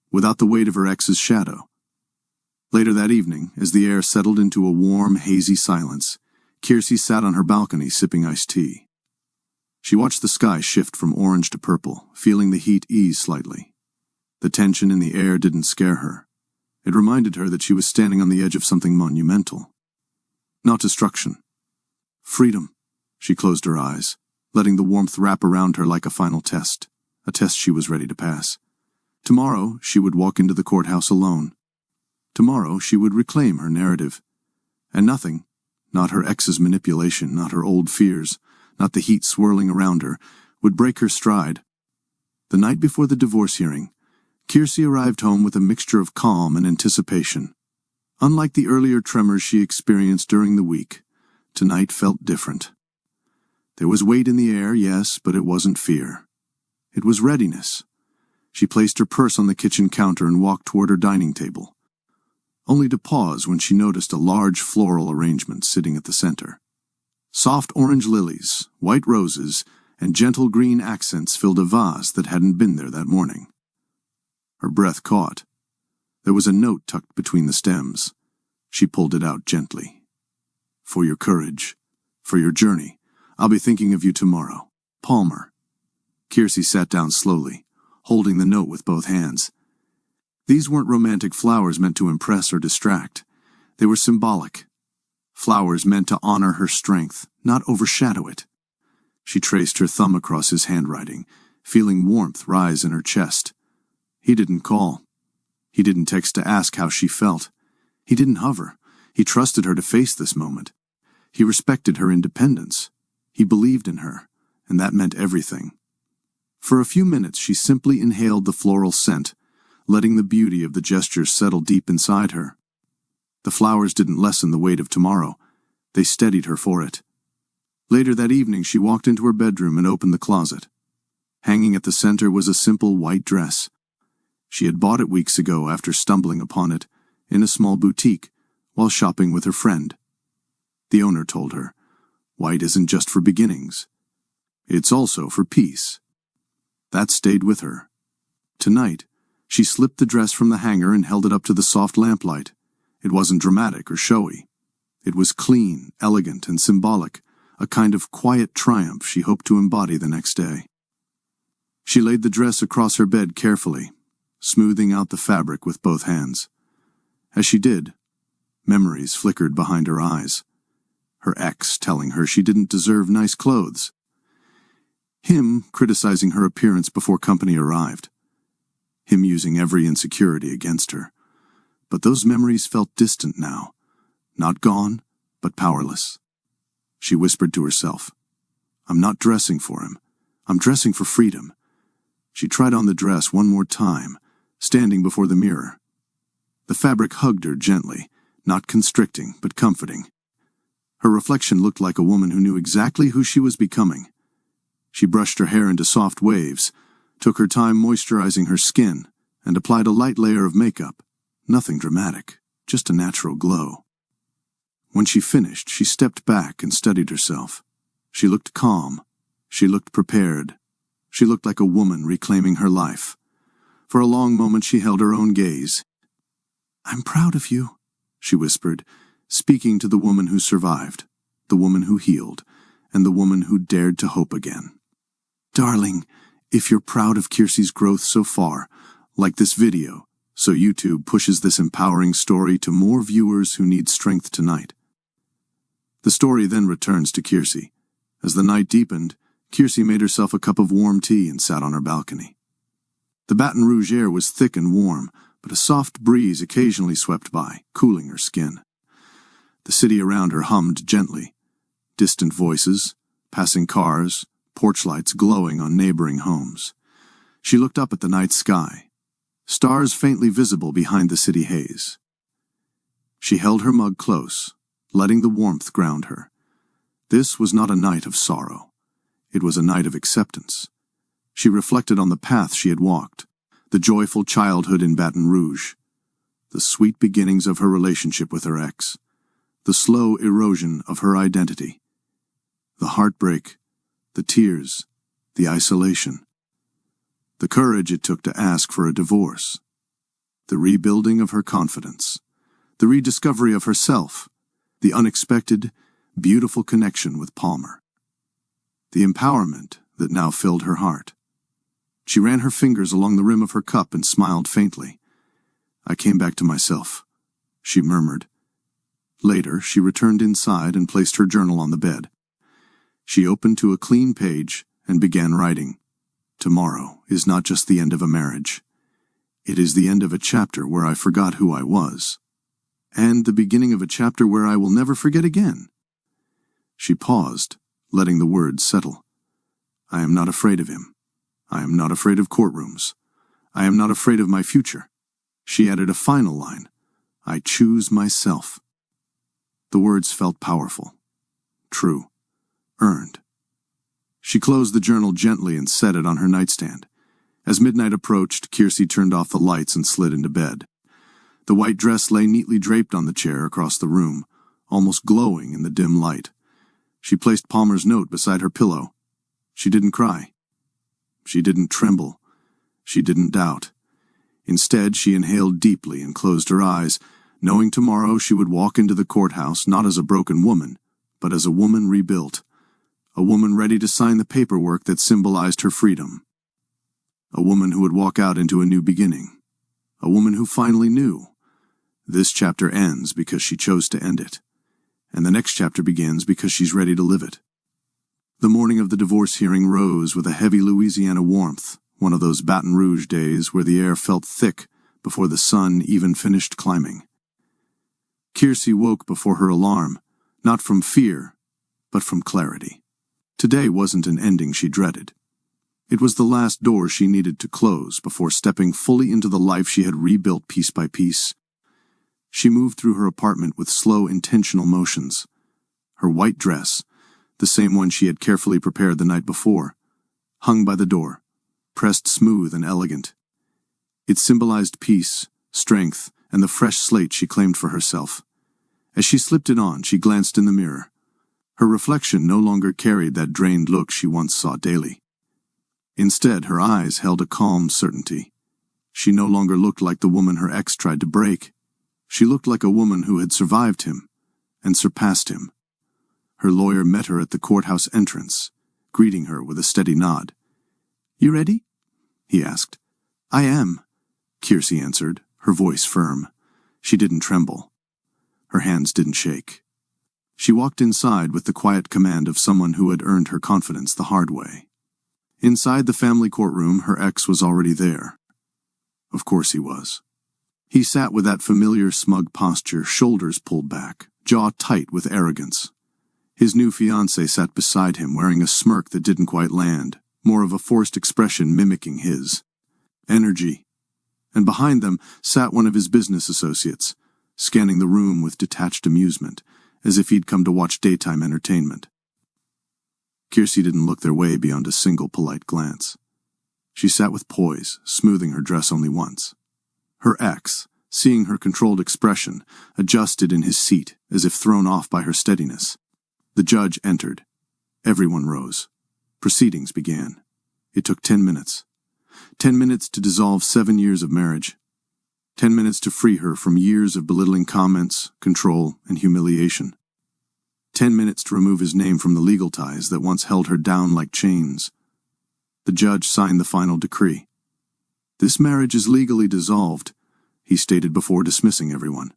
without the weight of her ex's shadow. Later that evening, as the air settled into a warm, hazy silence, Kiersey sat on her balcony sipping iced tea. She watched the sky shift from orange to purple, feeling the heat ease slightly. The tension in the air didn't scare her. It reminded her that she was standing on the edge of something monumental. Not destruction. Freedom. She closed her eyes, letting the warmth wrap around her like a final test, a test she was ready to pass. Tomorrow, she would walk into the courthouse alone. Tomorrow, she would reclaim her narrative. And nothing, not her ex's manipulation, not her old fears, not the heat swirling around her, would break her stride. The night before the divorce hearing, Kiersey arrived home with a mixture of calm and anticipation. Unlike the earlier tremors she experienced during the week, tonight felt different. There was weight in the air, yes, but it wasn't fear. It was readiness. She placed her purse on the kitchen counter and walked toward her dining table, only to pause when she noticed a large floral arrangement sitting at the center. Soft orange lilies, white roses, and gentle green accents filled a vase that hadn't been there that morning. Her breath caught. There was a note tucked between the stems. She pulled it out gently. "For your courage, for your journey, I'll be thinking of you tomorrow. Palmer." Kiersey sat down slowly, holding the note with both hands. These weren't romantic flowers meant to impress or distract. They were symbolic. Flowers meant to honor her strength, not overshadow it. She traced her thumb across his handwriting, feeling warmth rise in her chest. He didn't call. He didn't text to ask how she felt. He didn't hover. He trusted her to face this moment. He respected her independence. He believed in her, and that meant everything. For a few minutes she simply inhaled the floral scent, letting the beauty of the gesture settle deep inside her. The flowers didn't lessen the weight of tomorrow. They steadied her for it. Later that evening she walked into her bedroom and opened the closet. Hanging at the center was a simple white dress. She had bought it weeks ago after stumbling upon it in a small boutique while shopping with her friend. The owner told her, "White isn't just for beginnings. It's also for peace." That stayed with her. Tonight, she slipped the dress from the hanger and held it up to the soft lamplight. It wasn't dramatic or showy. It was clean, elegant, and symbolic, a kind of quiet triumph she hoped to embody the next day. She laid the dress across her bed carefully, smoothing out the fabric with both hands. As she did, memories flickered behind her eyes. Her ex telling her she didn't deserve nice clothes. Him criticizing her appearance before company arrived. Him using every insecurity against her. But those memories felt distant now. Not gone, but powerless. She whispered to herself, "I'm not dressing for him. I'm dressing for freedom." She tried on the dress one more time, standing before the mirror. The fabric hugged her gently, not constricting, but comforting. Her reflection looked like a woman who knew exactly who she was becoming. She brushed her hair into soft waves, took her time moisturizing her skin, and applied a light layer of makeup. Nothing dramatic, just a natural glow. When she finished, she stepped back and studied herself. She looked calm. She looked prepared. She looked like a woman reclaiming her life. For a long moment she held her own gaze. "I'm proud of you," she whispered, speaking to the woman who survived, the woman who healed, and the woman who dared to hope again. "Darling, if you're proud of Kiersey's growth so far, like this video, so YouTube pushes this empowering story to more viewers who need strength tonight." The story then returns to Kiersey. As the night deepened, Kiersey made herself a cup of warm tea and sat on her balcony. The Baton Rouge air was thick and warm, but a soft breeze occasionally swept by, cooling her skin. The city around her hummed gently. Distant voices, passing cars, porch lights glowing on neighboring homes. She looked up at the night sky, stars faintly visible behind the city haze. She held her mug close, letting the warmth ground her. This was not a night of sorrow. It was a night of acceptance. She reflected on the path she had walked, The joyful childhood in Baton Rouge. The sweet beginnings of her relationship with her ex. The slow erosion of her identity. The heartbreak, the tears, the isolation. The courage it took to ask for a divorce. The rebuilding of her confidence. The rediscovery of herself. The unexpected, beautiful connection with Palmer. The empowerment that now filled her heart. She ran her fingers along the rim of her cup and smiled faintly. "I came back to myself," she murmured. Later, she returned inside and placed her journal on the bed. She opened to a clean page and began writing. "Tomorrow is not just the end of a marriage. It is the end of a chapter where I forgot who I was, and the beginning of a chapter where I will never forget again." She paused, letting the words settle. "I am not afraid of him. I am not afraid of courtrooms. I am not afraid of my future." She added a final line, "I choose myself." The words felt powerful, true, earned. She closed the journal gently and set it on her nightstand. As midnight approached, Kiersey turned off the lights and slid into bed. The white dress lay neatly draped on the chair across the room, almost glowing in the dim light. She placed Palmer's note beside her pillow. She didn't cry. She didn't tremble. She didn't doubt. Instead, she inhaled deeply and closed her eyes, knowing tomorrow she would walk into the courthouse not as a broken woman, but as a woman rebuilt. A woman ready to sign the paperwork that symbolized her freedom. A woman who would walk out into a new beginning. A woman who finally knew. This chapter ends because she chose to end it. And the next chapter begins because she's ready to live it. The morning of the divorce hearing rose with a heavy Louisiana warmth, one of those Baton Rouge days where the air felt thick before the sun even finished climbing. Kiersey woke before her alarm, not from fear, but from clarity. Today wasn't an ending she dreaded. It was the last door she needed to close before stepping fully into the life she had rebuilt piece by piece. She moved through her apartment with slow, intentional motions. Her white dress, the same one she had carefully prepared the night before, hung by the door, pressed smooth and elegant. It symbolized peace, strength, and the fresh slate she claimed for herself. As she slipped it on, she glanced in the mirror. Her reflection no longer carried that drained look she once saw daily. Instead, her eyes held a calm certainty. She no longer looked like the woman her ex tried to break. She looked like a woman who had survived him and surpassed him. Her lawyer met her at the courthouse entrance, greeting her with a steady nod. "You ready?" he asked. "I am," Kiersey answered, her voice firm. She didn't tremble. Her hands didn't shake. She walked inside with the quiet command of someone who had earned her confidence the hard way. Inside the family courtroom, her ex was already there. Of course he was. He sat with that familiar smug posture, shoulders pulled back, jaw tight with arrogance. His new fiancée sat beside him, wearing a smirk that didn't quite land, more of a forced expression mimicking his energy. And behind them sat one of his business associates, scanning the room with detached amusement, as if he'd come to watch daytime entertainment. Kiersey didn't look their way beyond a single polite glance. She sat with poise, smoothing her dress only once. Her ex, seeing her controlled expression, adjusted in his seat as if thrown off by her steadiness. The judge entered. Everyone rose. Proceedings began. It took 10 minutes. 10 minutes to dissolve 7 years of marriage. 10 minutes to free her from years of belittling comments, control, and humiliation. 10 minutes to remove his name from the legal ties that once held her down like chains. The judge signed the final decree. "This marriage is legally dissolved," he stated before dismissing everyone.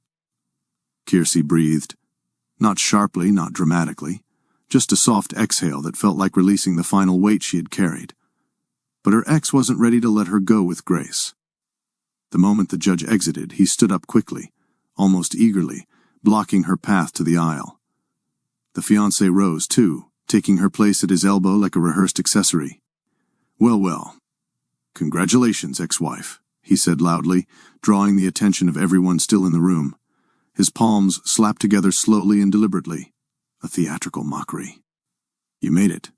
Kiersey breathed. Not sharply, not dramatically, just a soft exhale that felt like releasing the final weight she had carried. But her ex wasn't ready to let her go with grace. The moment the judge exited, he stood up quickly, almost eagerly, blocking her path to the aisle. The fiancée rose, too, taking her place at his elbow like a rehearsed accessory. "Well, well. Congratulations, ex-wife," he said loudly, drawing the attention of everyone still in the room. His palms slapped together slowly and deliberately, a theatrical mockery. "You made it.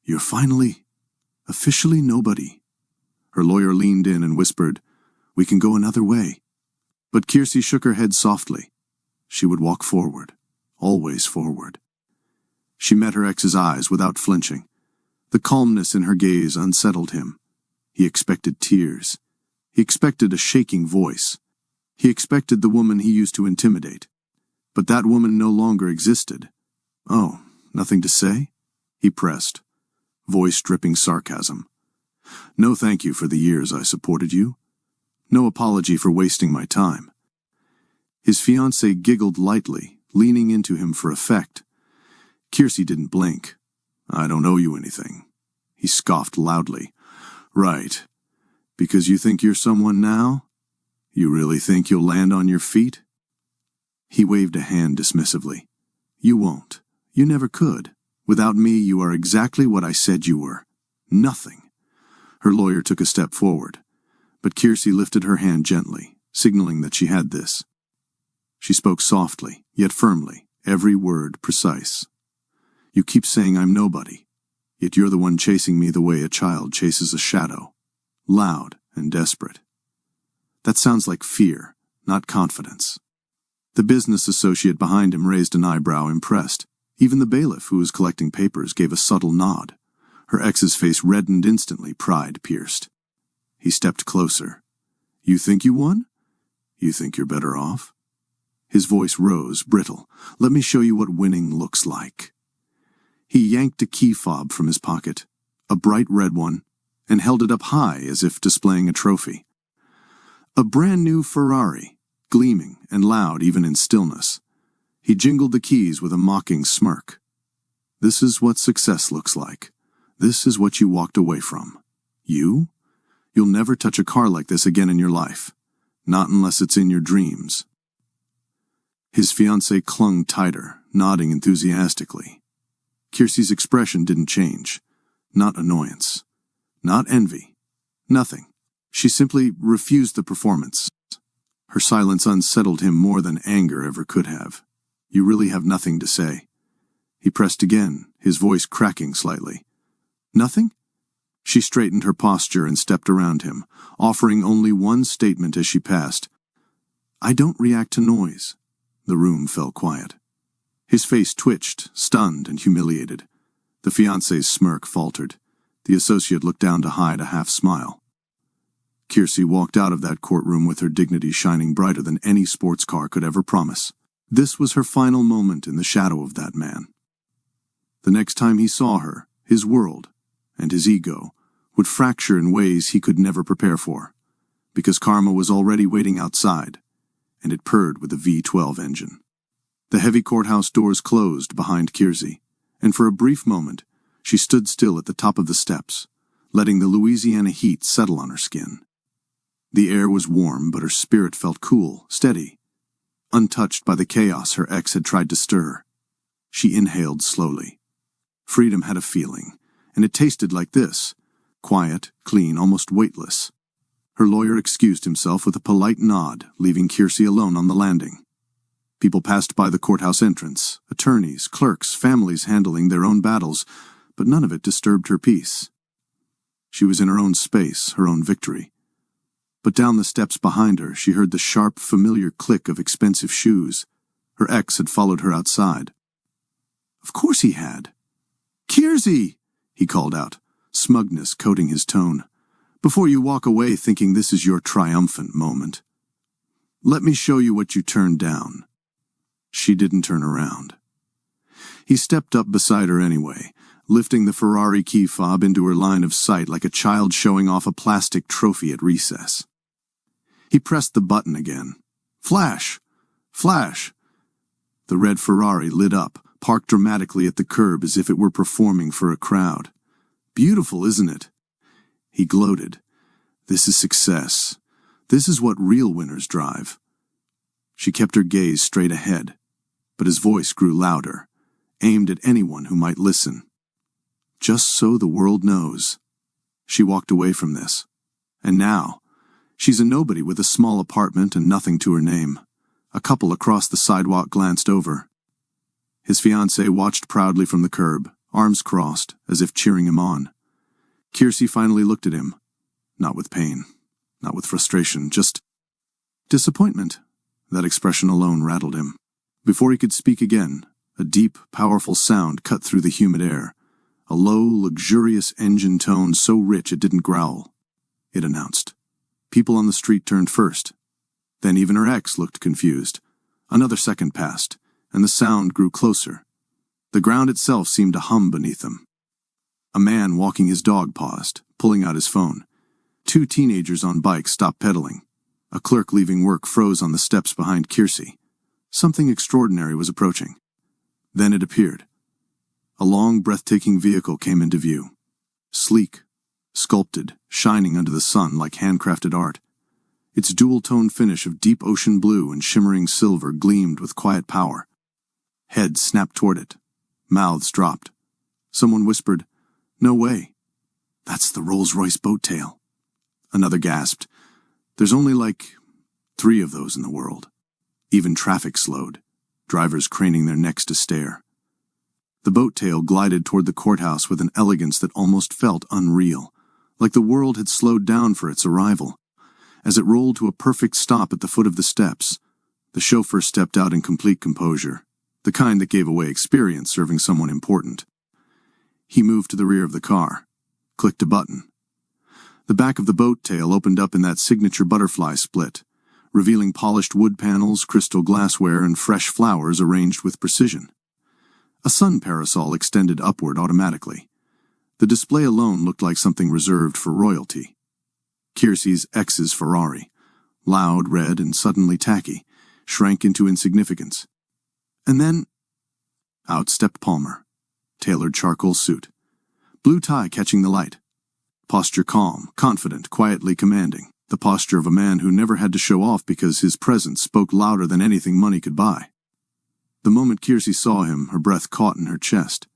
You're finally, officially nobody. Her lawyer leaned in and whispered, "We can go another way." But Kiersey shook her head softly. She would walk forward, always forward. She met her ex's eyes without flinching. The calmness in her gaze unsettled him. He expected tears. He expected a shaking voice. He expected the woman he used to intimidate. But that woman no longer existed. "Oh, nothing to say?" he pressed, voice dripping sarcasm. "No thank you for the years I supported you. No apology for wasting my time." His fiancée giggled lightly, leaning into him for effect. Kiersey didn't blink. "I don't owe you anything." He scoffed loudly. "Right. Because you think you're someone now? You really think you'll land on your feet?" He waved a hand dismissively. "You won't. You never could. Without me, you are exactly what I said you were. Nothing." Her lawyer took a step forward, but Kiersey lifted her hand gently, signaling that she had this. She spoke softly, yet firmly, every word precise. "You keep saying I'm nobody, yet you're the one chasing me the way a child chases a shadow, loud and desperate. That sounds like fear, not confidence." The business associate behind him raised an eyebrow, impressed. Even the bailiff, who was collecting papers, gave a subtle nod. Her ex's face reddened instantly, pride pierced. He stepped closer. "You think you won? You think you're better off?" His voice rose, brittle. "Let me show you what winning looks like." He yanked a key fob from his pocket, a bright red one, and held it up high as if displaying a trophy. A brand-new Ferrari, gleaming and loud even in stillness. He jingled the keys with a mocking smirk. "This is what success looks like. This is what you walked away from. You? You'll never touch a car like this again in your life. Not unless it's in your dreams." His fiancée clung tighter, nodding enthusiastically. Kiersey's expression didn't change. Not annoyance. Not envy. Nothing. She simply refused the performance. Her silence unsettled him more than anger ever could have. "You really have nothing to say." He pressed again, his voice cracking slightly. "Nothing?" She straightened her posture and stepped around him, offering only one statement as she passed. "I don't react to noise." The room fell quiet. His face twitched, stunned and humiliated. The fiancé's smirk faltered. The associate looked down to hide a half-smile. Kiersey walked out of that courtroom with her dignity shining brighter than any sports car could ever promise. This was her final moment in the shadow of that man. The next time he saw her, his world, and his ego, would fracture in ways he could never prepare for, because karma was already waiting outside, and it purred with a V12 engine. The heavy courthouse doors closed behind Kiersey, and for a brief moment, she stood still at the top of the steps, letting the Louisiana heat settle on her skin. The air was warm, but her spirit felt cool, steady, untouched by the chaos her ex had tried to stir. She inhaled slowly. Freedom had a feeling, and it tasted like this, quiet, clean, almost weightless. Her lawyer excused himself with a polite nod, leaving Kiersey alone on the landing. People passed by the courthouse entrance, attorneys, clerks, families handling their own battles, but none of it disturbed her peace. She was in her own space, her own victory. But down the steps behind her, she heard the sharp, familiar click of expensive shoes. Her ex had followed her outside. Of course he had. "Kiersey!" he called out, smugness coating his tone. "Before you walk away thinking this is your triumphant moment. Let me show you what you turned down." She didn't turn around. He stepped up beside her anyway, lifting the Ferrari key fob into her line of sight like a child showing off a plastic trophy at recess. He pressed the button again. Flash! Flash! The red Ferrari lit up, parked dramatically at the curb as if it were performing for a crowd. "Beautiful, isn't it?" He gloated. "This is success. This is what real winners drive." She kept her gaze straight ahead, but his voice grew louder, aimed at anyone who might listen. "Just so the world knows." She walked away from this. And now, she's a nobody with a small apartment and nothing to her name. A couple across the sidewalk glanced over. His fiancée watched proudly from the curb, arms crossed, as if cheering him on. Kiersey finally looked at him. not with pain, not with frustration, just disappointment. That expression alone rattled him. Before he could speak again, a deep, powerful sound cut through the humid air, a low, luxurious engine tone so rich it didn't growl. It announced. People on the street turned first. Then even her ex looked confused. Another second passed, and the sound grew closer. The ground itself seemed to hum beneath them. A man walking his dog paused, pulling out his phone. 2 teenagers on bikes stopped pedaling. A clerk leaving work froze on the steps behind Kiersey. Something extraordinary was approaching. Then it appeared. A long, breathtaking vehicle came into view. Sleek, sculpted, shining under the sun like handcrafted art. Its dual-tone finish of deep ocean blue and shimmering silver gleamed with quiet power. Heads snapped toward it. Mouths dropped. Someone whispered, "No way. That's the Rolls-Royce boat tail." Another gasped, "There's only 3 of those in the world." Even traffic slowed, drivers craning their necks to stare. The boat tail glided toward the courthouse with an elegance that almost felt unreal, like the world had slowed down for its arrival. As it rolled to a perfect stop at the foot of the steps, the chauffeur stepped out in complete composure, the kind that gave away experience serving someone important. He moved to the rear of the car, clicked a button. The back of the boat tail opened up in that signature butterfly split, revealing polished wood panels, crystal glassware, and fresh flowers arranged with precision. A sun parasol extended upward automatically. The display alone looked like something reserved for royalty. Kiersey's ex's Ferrari, loud, red, and suddenly tacky, shrank into insignificance. And then, out stepped Palmer, tailored charcoal suit, blue tie catching the light, posture calm, confident, quietly commanding, the posture of a man who never had to show off because his presence spoke louder than anything money could buy. The moment Kiersey saw him, her breath caught in her chest.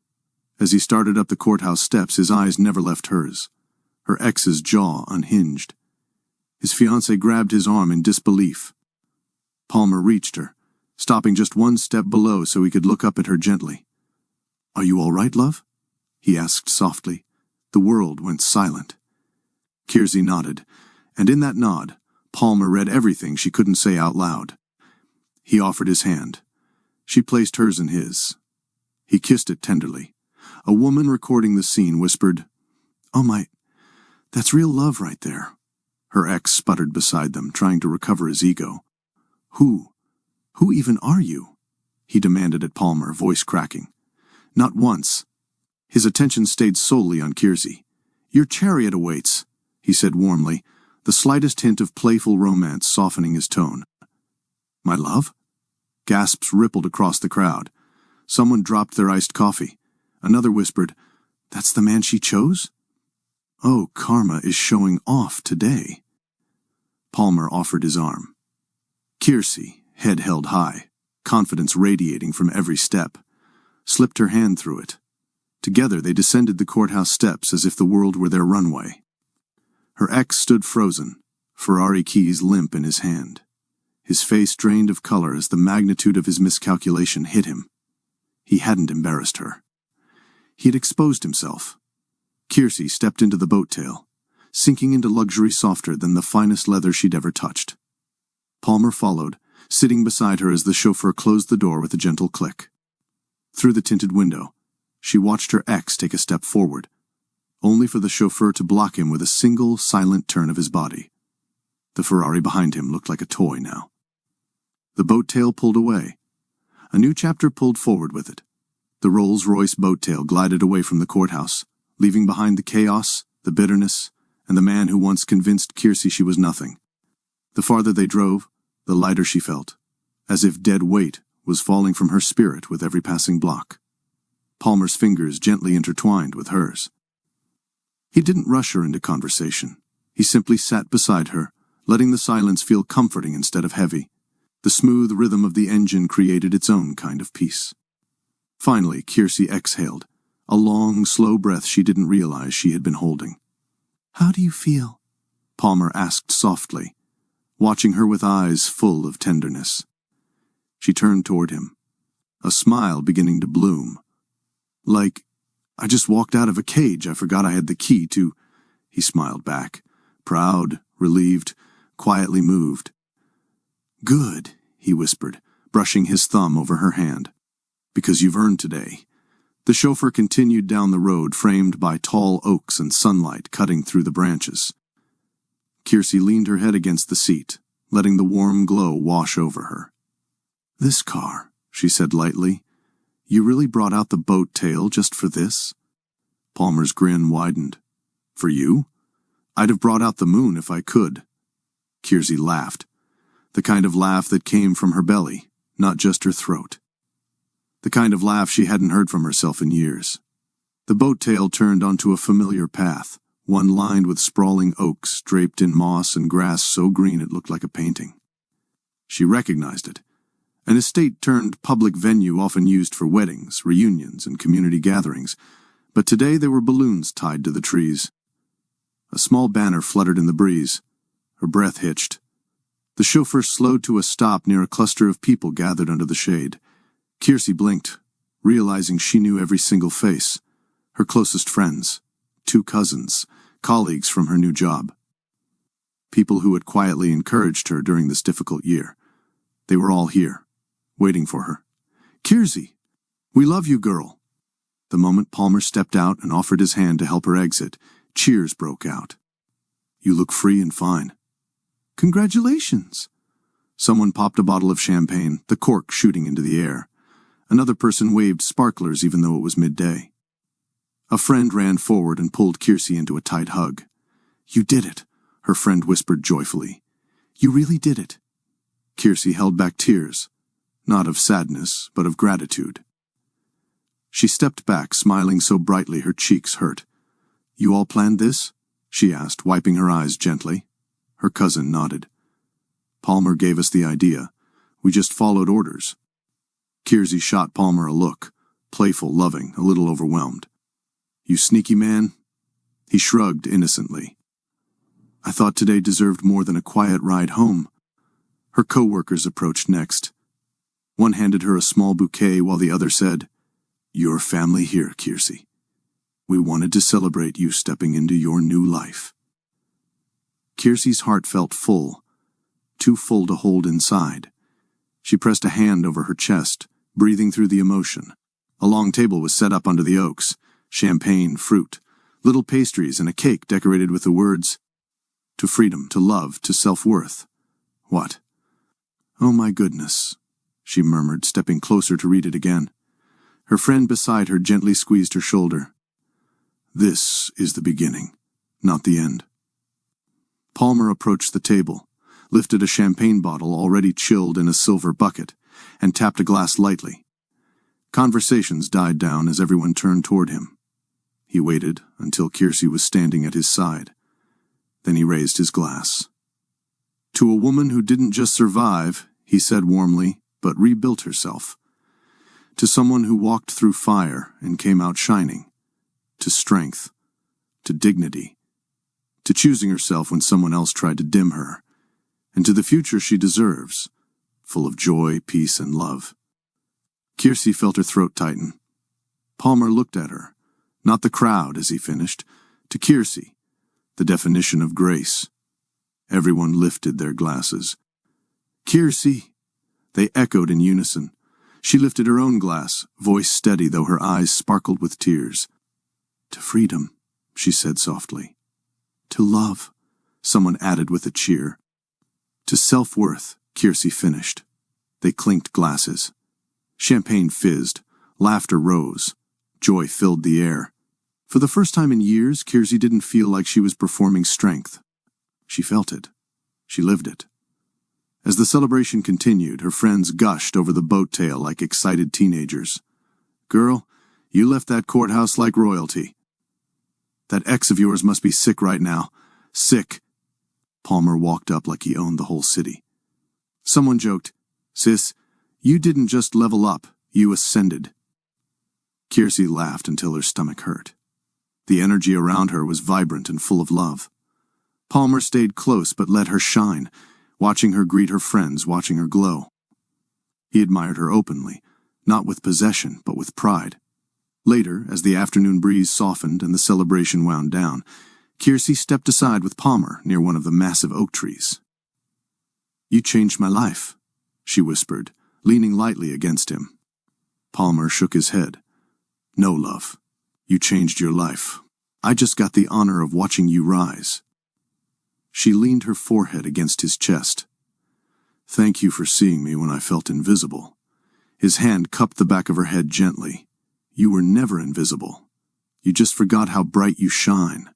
As he started up the courthouse steps, his eyes never left hers. Her ex's jaw unhinged. His fiancée grabbed his arm in disbelief. Palmer reached her, stopping just one step below so he could look up at her gently. "Are you all right, love?" he asked softly. The world went silent. Kiersey nodded, and in that nod, Palmer read everything she couldn't say out loud. He offered his hand. She placed hers in his. He kissed it tenderly. A woman recording the scene whispered, "Oh my, that's real love right there." Her ex sputtered beside them, trying to recover his ego. Who even are you?" he demanded at Palmer, voice cracking. Not once. His attention stayed solely on Kiersey. "Your chariot awaits," he said warmly, the slightest hint of playful romance softening his tone. "My love?" Gasps rippled across the crowd. Someone dropped their iced coffee. Another whispered, "That's the man she chose?" "Oh, karma is showing off today." Palmer offered his arm. Kiersey, head held high, confidence radiating from every step, slipped her hand through it. Together they descended the courthouse steps as if the world were their runway. Her ex stood frozen, Ferrari keys limp in his hand. His face drained of color as the magnitude of his miscalculation hit him. He hadn't embarrassed her. He had exposed himself. Kiersey stepped into the boat tail, sinking into luxury softer than the finest leather she'd ever touched. Palmer followed, sitting beside her as the chauffeur closed the door with a gentle click. Through the tinted window, she watched her ex take a step forward, only for the chauffeur to block him with a single, silent turn of his body. The Ferrari behind him looked like a toy now. The boat tail pulled away. A new chapter pulled forward with it. The Rolls-Royce boat tail glided away from the courthouse, leaving behind the chaos, the bitterness, and the man who once convinced Kiersey she was nothing. The farther they drove, the lighter she felt, as if dead weight was falling from her spirit with every passing block. Palmer's fingers gently intertwined with hers. He didn't rush her into conversation. He simply sat beside her, letting the silence feel comforting instead of heavy. The smooth rhythm of the engine created its own kind of peace. Finally, Kiersey exhaled, a long, slow breath she didn't realize she had been holding. "How do you feel?" Palmer asked softly, watching her with eyes full of tenderness. She turned toward him, a smile beginning to bloom. "Like, I just walked out of a cage I forgot I had the key to," he smiled back, proud, relieved, quietly moved. "Good," he whispered, brushing his thumb over her hand. "Because you've earned today." The chauffeur continued down the road framed by tall oaks and sunlight cutting through the branches. Kiersey leaned her head against the seat, letting the warm glow wash over her. "This car," she said lightly. "You really brought out the boat tail just for this?" Palmer's grin widened. "For you? I'd have brought out the moon if I could." Kiersey laughed, the kind of laugh that came from her belly, not just her throat. The kind of laugh she hadn't heard from herself in years. The boat tail turned onto a familiar path, one lined with sprawling oaks draped in moss and grass so green it looked like a painting. She recognized it, an estate-turned-public venue often used for weddings, reunions, and community gatherings, but today there were balloons tied to the trees. A small banner fluttered in the breeze. Her breath hitched. The chauffeur slowed to a stop near a cluster of people gathered under the shade. Kiersey blinked, realizing she knew every single face. Her closest friends, 2 cousins, colleagues from her new job. People who had quietly encouraged her during this difficult year. They were all here, waiting for her. "Kiersey, we love you, girl." The moment Palmer stepped out and offered his hand to help her exit, cheers broke out. "You look free and fine." "Congratulations." Someone popped a bottle of champagne, the cork shooting into the air. Another person waved sparklers even though it was midday. A friend ran forward and pulled Kiersey into a tight hug. "You did it," her friend whispered joyfully. "You really did it." Kiersey held back tears, not of sadness, but of gratitude. She stepped back, smiling so brightly her cheeks hurt. "You all planned this?" she asked, wiping her eyes gently. Her cousin nodded. "Palmer gave us the idea. We just followed orders." Kiersey shot Palmer a look, playful, loving, a little overwhelmed. "You sneaky man?" He shrugged innocently. "I thought today deserved more than a quiet ride home." Her co-workers approached next. One handed her a small bouquet while the other said, "Your family here, Kiersey. We wanted to celebrate you stepping into your new life." Kiersey's heart felt full, too full to hold inside. She pressed a hand over her chest, breathing through the emotion. A long table was set up under the oaks, champagne, fruit, little pastries, and a cake decorated with the words, "To freedom, to love, to self-worth." What? "Oh my goodness," she murmured, stepping closer to read it again. Her friend beside her gently squeezed her shoulder. "This is the beginning, not the end." Palmer approached the table, lifted a champagne bottle already chilled in a silver bucket, and tapped a glass lightly. Conversations died down as everyone turned toward him. He waited until Kiersey was standing at his side. Then he raised his glass. "To a woman who didn't just survive," he said warmly, "but rebuilt herself. To someone who walked through fire and came out shining. To strength. To dignity. To choosing herself when someone else tried to dim her. And to the future she deserves, full of joy, peace, and love." Kiersey felt her throat tighten. Palmer looked at her, not the crowd as he finished, to Kiersey, the definition of grace. Everyone lifted their glasses. "Kiersey!" They echoed in unison. She lifted her own glass, voice steady though her eyes sparkled with tears. "To freedom," she said softly. "To love," someone added with a cheer. "To self-worth," Kiersey finished. They clinked glasses. Champagne fizzed. Laughter rose. Joy filled the air. For the first time in years, Kiersey didn't feel like she was performing strength. She felt it. She lived it. As the celebration continued, her friends gushed over the boat tail like excited teenagers. "Girl, you left that courthouse like royalty." "That ex of yours must be sick right now. Sick." Palmer walked up like he owned the whole city. Someone joked, "Sis, you didn't just level up, you ascended." Kiersey laughed until her stomach hurt. The energy around her was vibrant and full of love. Palmer stayed close but let her shine, watching her greet her friends, watching her glow. He admired her openly, not with possession but with pride. Later, as the afternoon breeze softened and the celebration wound down, Kiersey stepped aside with Palmer near one of the massive oak trees. "You changed my life," she whispered, leaning lightly against him. Palmer shook his head. "No, love. You changed your life. I just got the honor of watching you rise." She leaned her forehead against his chest. "Thank you for seeing me when I felt invisible." His hand cupped the back of her head gently. "You were never invisible. You just forgot how bright you shine."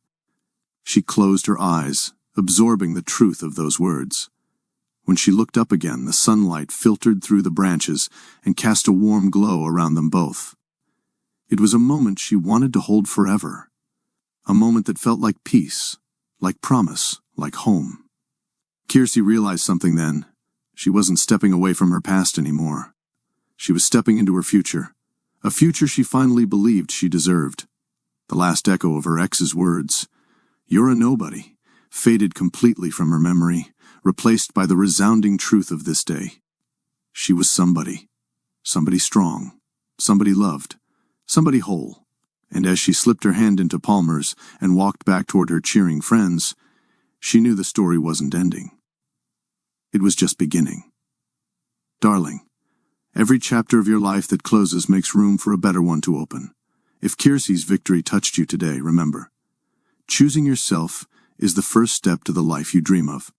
She closed her eyes, absorbing the truth of those words. When she looked up again, the sunlight filtered through the branches and cast a warm glow around them both. It was a moment she wanted to hold forever. A moment that felt like peace, like promise, like home. Kiersey realized something then. She wasn't stepping away from her past anymore. She was stepping into her future, a future she finally believed she deserved. The last echo of her ex's words, "You're a nobody," faded completely from her memory, replaced by the resounding truth of this day. She was somebody. Somebody strong. Somebody loved. Somebody whole. And as she slipped her hand into Palmer's and walked back toward her cheering friends, she knew the story wasn't ending. It was just beginning. Darling, every chapter of your life that closes makes room for a better one to open. If Kiersey's victory touched you today, remember, choosing yourself is the first step to the life you dream of.